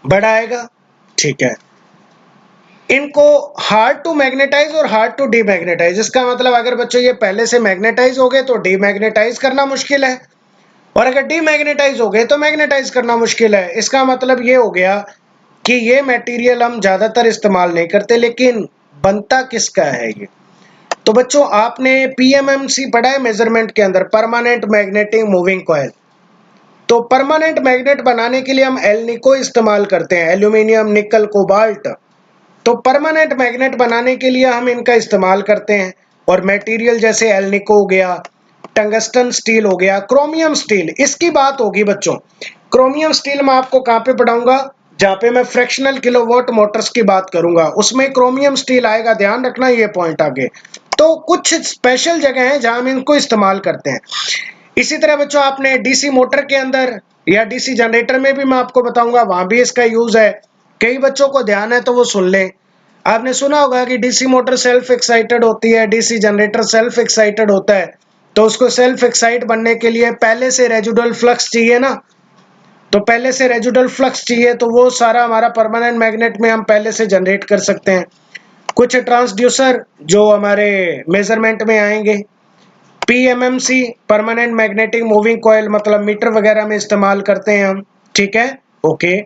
बड़ा आएगा, ठीक है। इनको हार्ड टू मैग्नेटाइज और हार्ड टू डीमैग्नेटाइज, इसका मतलब अगर बच्चों ये पहले से मैग्नेटाइज हो गए तो डीमैग्नेटाइज करना मुश्किल है, और अगर डीमैग्नेटाइज हो गए तो मैग्नेटाइज करना मुश्किल है। इसका मतलब ये हो गया कि ये मटेरियल हम ज्यादातर इस्तेमाल नहीं करते, लेकिन बनता किसका है ये। तो बच्चों आपने पीएमएमसी पढ़ा है मेजरमेंट के अंदर, परमानेंट मैग्नेटिक मूविंग कॉइल। तो परमानेंट मैग्नेट बनाने के लिए हम एल्निको इस्तेमाल करते हैं, एल्यूमिनियम निकल कोबाल्ट। तो परमानेंट मैग्नेट बनाने के लिए हम इनका इस्तेमाल करते हैं, और मटेरियल जैसे एल्निको हो गया, टंगस्टन स्टील हो गया, क्रोमियम स्टील, इसकी बात होगी बच्चों। क्रोमियम स्टील मैं आपको कहां पे पढ़ाऊंगा, जहां पे मैं फ्रैक्शनल किलोवाट मोटर्स की बात करूंगा उसमें क्रोमियम स्टील आएगा, ध्यान रखना ये पॉइंट आगे। तो कुछ स्पेशल जगह है जहां हम इनको इस्तेमाल करते हैं। इसी तरह बच्चों आपने डीसी मोटर के अंदर या डीसी जनरेटर में भी मैं आपको बताऊंगा, वहां भी इसका यूज है। कई बच्चों को ध्यान है तो वो सुन लें। आपने सुना होगा कि डीसी मोटर सेल्फ एक्साइटेड होती है, डीसी जनरेटर सेल्फ एक्साइटेड होता है, तो उसको सेल्फ एक्साइट बनने के लिए पहले से रेजिडुअल फ्लक्स चाहिए ना, तो पहले से रेजिडुअल फ्लक्स चाहिए, तो वो सारा हमारा परमानेंट मैग्नेट में हम पहले से जनरेट कर सकते हैं। कुछ ट्रांसड्यूसर जो हमारे मेजरमेंट में आएंगे, PMMC permanent magnetic moving coil, मतलब मीटर वगैरह में इस्तेमाल करते हैं हम, ठीक है, ओके।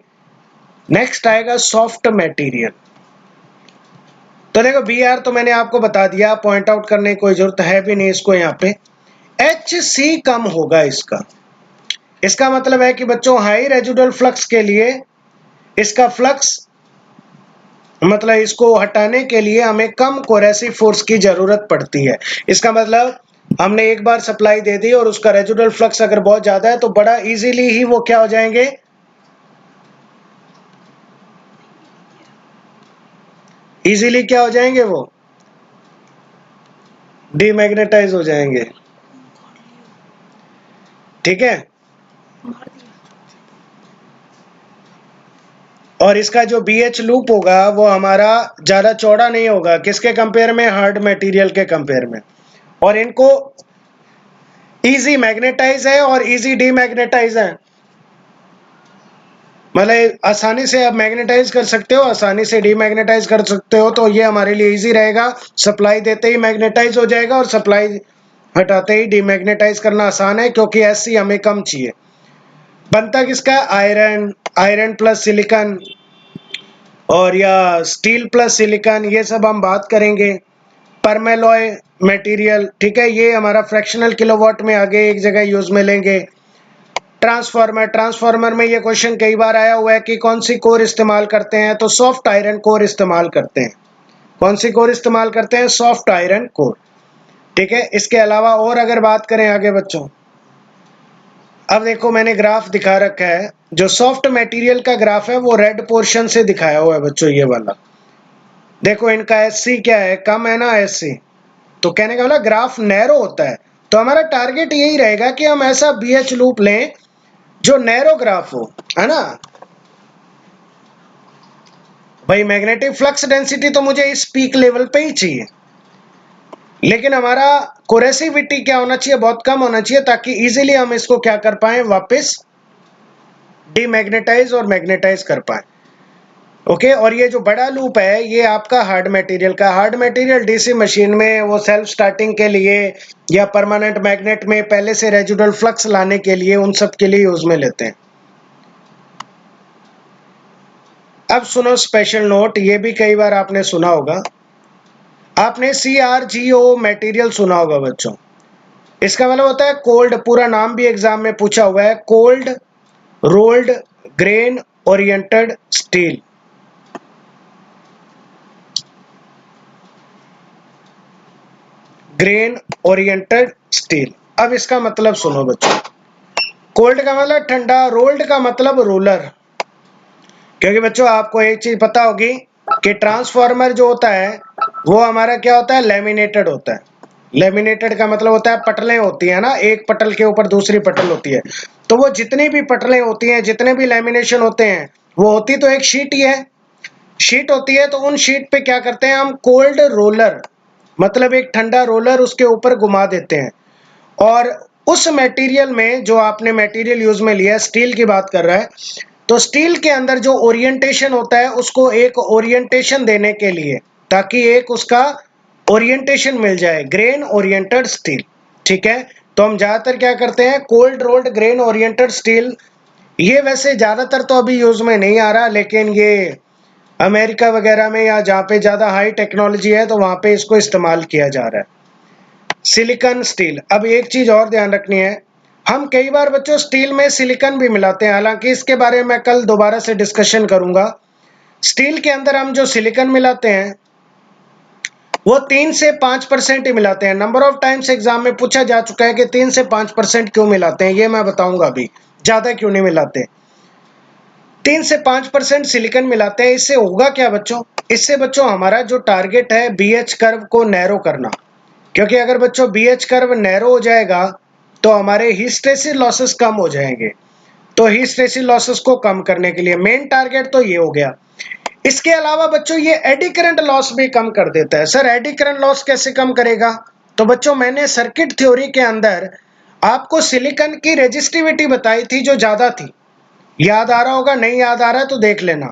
नेक्स्ट आएगा सॉफ्ट मटेरियल। तो देखो बी आर तो मैंने आपको बता दिया, पॉइंट आउट करने की कोई जरूरत है भी नहीं इसको यहाँ पे। एच सी कम होगा इसका, इसका मतलब है कि बच्चों हाई रेजिडुअल फ्लक्स के लिए इसका फ्लक्स, मतलब इसको हटाने के लिए हमें कम कोरेसिव फोर्स की जरूरत पड़ती है। इसका मतलब हमने एक बार सप्लाई दे दी और उसका रेजिडुअल फ्लक्स अगर बहुत ज्यादा है तो बड़ा इजीली ही वो क्या हो जाएंगे, इजीली क्या हो जाएंगे, वो डीमैग्नेटाइज हो जाएंगे, ठीक है। और इसका जो BH लूप होगा वो हमारा ज्यादा चौड़ा नहीं होगा, किसके कंपेयर में, हार्ड मटेरियल के कंपेयर में। और इनको इजी मैग्नेटाइज है और इजी डीमैग्नेटाइज है, मतलब आसानी से आप मैग्नेटाइज कर सकते हो, आसानी से डीमैग्नेटाइज कर सकते हो, तो ये हमारे लिए इजी रहेगा। सप्लाई देते ही मैग्नेटाइज हो जाएगा और सप्लाई हटाते ही डीमैग्नेटाइज करना आसान है, क्योंकि SC हमें कम चाहिए। बनता किसका, आयरन, आयरन प्लस सिलिकॉन, और या स्टील प्लस सिलिकॉन, ये सब हम बात करेंगे। परमेलॉय मटेरियल, ठीक है, ये हमारा फ्रैक्शनल किलोवाट में आगे एक जगह यूज में लेंगे। ट्रांसफार्मर, ट्रांसफार्मर में ये क्वेश्चन कई बार आया हुआ है कि कौन सी कोर इस्तेमाल करते हैं, तो सॉफ्ट आयरन कोर इस्तेमाल करते हैं। कौन सी कोर इस्तेमाल करते हैं, सॉफ्ट आयरन कोर, ठीक है। इसके अलावा और अगर बात करें आगे बच्चों, अब देखो मैंने ग्राफ दिखा रखा है, जो सॉफ्ट मटेरियल का ग्राफ है वो रेड पोर्शन से दिखाया हुआ है बच्चों, ये वाला देखो, इनका SC क्या है, कम है ना SC, तो कहने का मतलब ग्राफ नैरो होता है। तो हमारा टारगेट यही रहेगा कि हम ऐसा BH लूप लें जो नैरो ग्राफ हो, है ना भाई। मैग्नेटिक फ्लक्स डेंसिटी तो मुझे इस पीक लेवल पे ही चाहिए, लेकिन हमारा कोरेसिविटी क्या होना चाहिए, बहुत कम होना चाहिए, ताकि इजीली हम इसको क्या कर पाए, वापस डीमैग्नेटाइज और मैग्नेटाइज कर पाए, ओके। और ये जो बड़ा लूप है ये आपका हार्ड मटेरियल का, हार्ड मटेरियल डीसी मशीन में वो सेल्फ स्टार्टिंग के लिए या परमानेंट मैग्नेट में पहले से रेजिडुअल फ्लक्स लाने के लिए, उन सब के लिए यूज में लेते हैं। अब सुनो स्पेशल नोट, ये भी कई बार आपने सुना होगा, आपने CRGO मटेरियल सुना होगा बच्चों। इसका मतलब होता है कोल्ड, पूरा नाम भी एग्जाम में पूछा हुआ है, cold rolled grain oriented steel. Grain oriented steel. अब इसका मतलब सुनो बच्चों, कोल्ड का मतलब ठंडा, रोल्ड का मतलब रोलर, क्योंकि बच्चों आपको एक चीज पता होगी कि ट्रांसफार्मर जो होता है वो हमारा क्या होता है, लेमिनेटेड होता है। लेमिनेटेड का मतलब होता है पटलें होती है ना, एक पटल के ऊपर दूसरी पटल होती है, तो वो जितनी भी पटलें होती हैं, जितने भी लेमिनेशन होते हैं, वो होती तो एक शीट ही है, शीट होती है। तो उन शीट पे क्या करते हैं हम, कोल्ड रोलर, मतलब एक ठंडा रोलर उसके ऊपर घुमा देते हैं। और उस मटेरियल में जो आपने मटेरियल यूज में लिया, स्टील की बात कर रहा है, तो स्टील के अंदर जो ओरिएंटेशन होता है उसको एक ओरिएंटेशन देने के लिए, ताकि एक उसका ओरिएंटेशन मिल जाए, ग्रेन ओरिएंटेड स्टील, ठीक है। तो हम ज्यादातर क्या करते हैं, cold rolled grain oriented steel, ये वैसे ज्यादातर तो अभी यूज में नहीं आ रहा, लेकिन ये अमेरिका वगैरह में या जहाँ पे ज्यादा हाई टेक्नोलॉजी है तो वहां पे इसको इस्तेमाल किया जा रहा है। Silicon steel. अब एक चीज और ध्यान रखनी है, हम कई बार बच्चों स्टील में सिलिकॉन भी मिलाते हैं, हालांकि इसके बारे में कल दोबारा से डिस्कशन करूंगा। स्टील के अंदर हम जो सिलिकॉन मिलाते हैं वो 3 से 5% ही मिलाते हैं। नंबर ऑफ टाइम्स एग्जाम में पूछा जा चुका है कि 3 से 5% क्यों मिलाते हैं, ये मैं बताऊंगा अभी, ज्यादा क्यों नहीं मिलाते। 3 से 5% सिलिकॉन मिलाते हैं, इससे होगा क्या बच्चों, इससे बच्चों हमारा जो टारगेट है BH कर्व को नैरो करना, क्योंकि अगर बच्चों BH कर्व नैरो हो जाएगा तो हमारे हिस्टेरेसिस लॉसेस कम हो जाएंगे। तो हिस्टेरेसिस लॉसेस को कम करने के लिए मेन टारगेट तो ये हो गया। इसके अलावा बच्चों ये एडी करंट लॉस भी कम कर देता है। सर एडी करंट लॉस कैसे कम करेगा? तो बच्चों मैंने सर्किट थ्योरी के अंदर आपको सिलिकॉन की रेजिस्टिविटी बताई थी जो ज्यादा थी, याद आ रहा होगा, नहीं याद आ रहा है तो देख लेना।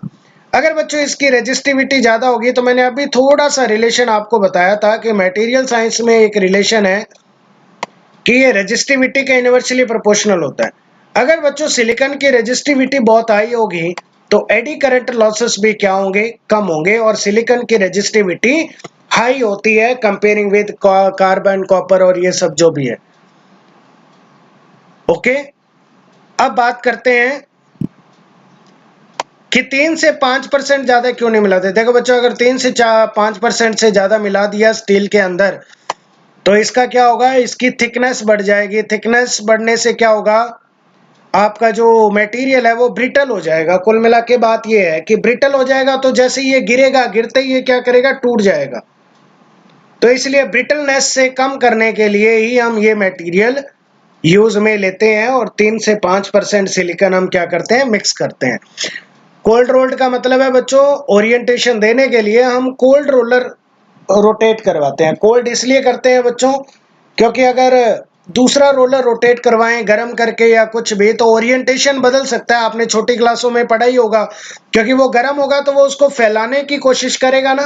अगर बच्चों इसकी रेजिस्टिविटी ज्यादा होगी तो मैंने अभी थोड़ा सा रिलेशन आपको बताया था कि मटेरियल साइंस में एक रिलेशन है कि ये रेजिस्टिविटी के इनवर्सली प्रोपोर्शनल होता है। अगर बच्चों सिलिकॉन की रेजिस्टिविटी बहुत हाई होगी तो एडी करंट लॉसेस भी क्या होंगे? कम होंगे। और सिलिकॉन की रेजिस्टिविटी हाई होती है कंपेयरिंग विद कार्बन, कॉपर और ये सब जो भी है। ओके, अब बात करते हैं कि 3 से 5% ज्यादा क्यों नहीं मिलाते। देखो बच्चों, अगर 3 से 5% से ज्यादा मिला दिया स्टील के अंदर तो इसका क्या होगा? इसकी थिकनेस बढ़ जाएगी। थिकनेस बढ़ने से क्या होगा? आपका जो मटेरियल है वो ब्रिटल हो जाएगा। कुल मिला के बात ये है कि ब्रिटल हो जाएगा तो जैसे ये गिरेगा, गिरते ही ये क्या करेगा? टूट जाएगा। तो इसलिए ब्रिटलनेस से कम करने के लिए ही हम ये मटेरियल यूज में लेते हैं और 3 से 5% सिलिकॉन हम क्या करते हैं? मिक्स करते हैं। कोल्ड रोल्ड का मतलब है बच्चों, ओरिएंटेशन देने के लिए हम कोल्ड रोलर रोटेट करवाते हैं। कोल्ड इसलिए करते हैं बच्चों क्योंकि अगर दूसरा रोलर रोटेट करवाएं गर्म करके या कुछ भी तो ओरिएंटेशन बदल सकता है। आपने छोटी क्लासों में पढ़ा ही होगा, क्योंकि वो गर्म होगा तो वो उसको फैलाने की कोशिश करेगा ना,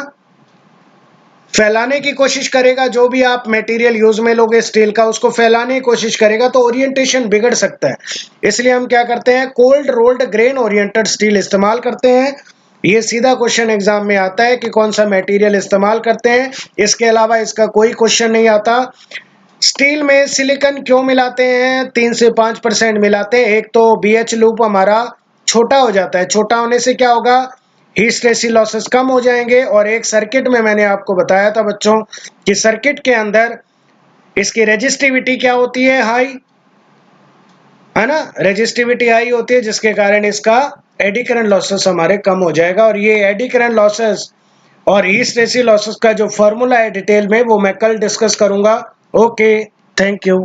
फैलाने की कोशिश करेगा। जो भी आप मटेरियल यूज में लोगे स्टील का, उसको फैलाने की कोशिश करेगा तो ओरिएंटेशन बिगड़ सकता है। इसलिए हम क्या करते हैं? Cold rolled grain oriented steel इस्तेमाल करते हैं। ये सीधा क्वेश्चन एग्जाम में आता है कि कौन सा मटेरियल इस्तेमाल करते हैं। इसके अलावा इसका कोई क्वेश्चन नहीं आता। स्टील में सिलिकॉन क्यों मिलाते हैं? 3 से 5% मिलाते हैं। एक तो BH लूप हमारा छोटा हो जाता है। छोटा होने से क्या होगा? हिस्टेरेसिस लॉसेस कम हो जाएंगे। और एक सर्किट में मैंने आपको बताया था बच्चों कि सर्किट के अंदर इसकी रेजिस्टिविटी क्या होती है? हाई, है ना? रेजिस्टिविटी हाई होती है जिसके कारण इसका एडी करंट लॉसेस हमारे कम हो जाएगा। और ये एडी करंट लॉसेस और हिस्टेरेसिस लॉसेस का जो फॉर्मूला है डिटेल में वो मैं कल डिस्कस करूंगा। Okay, thank you.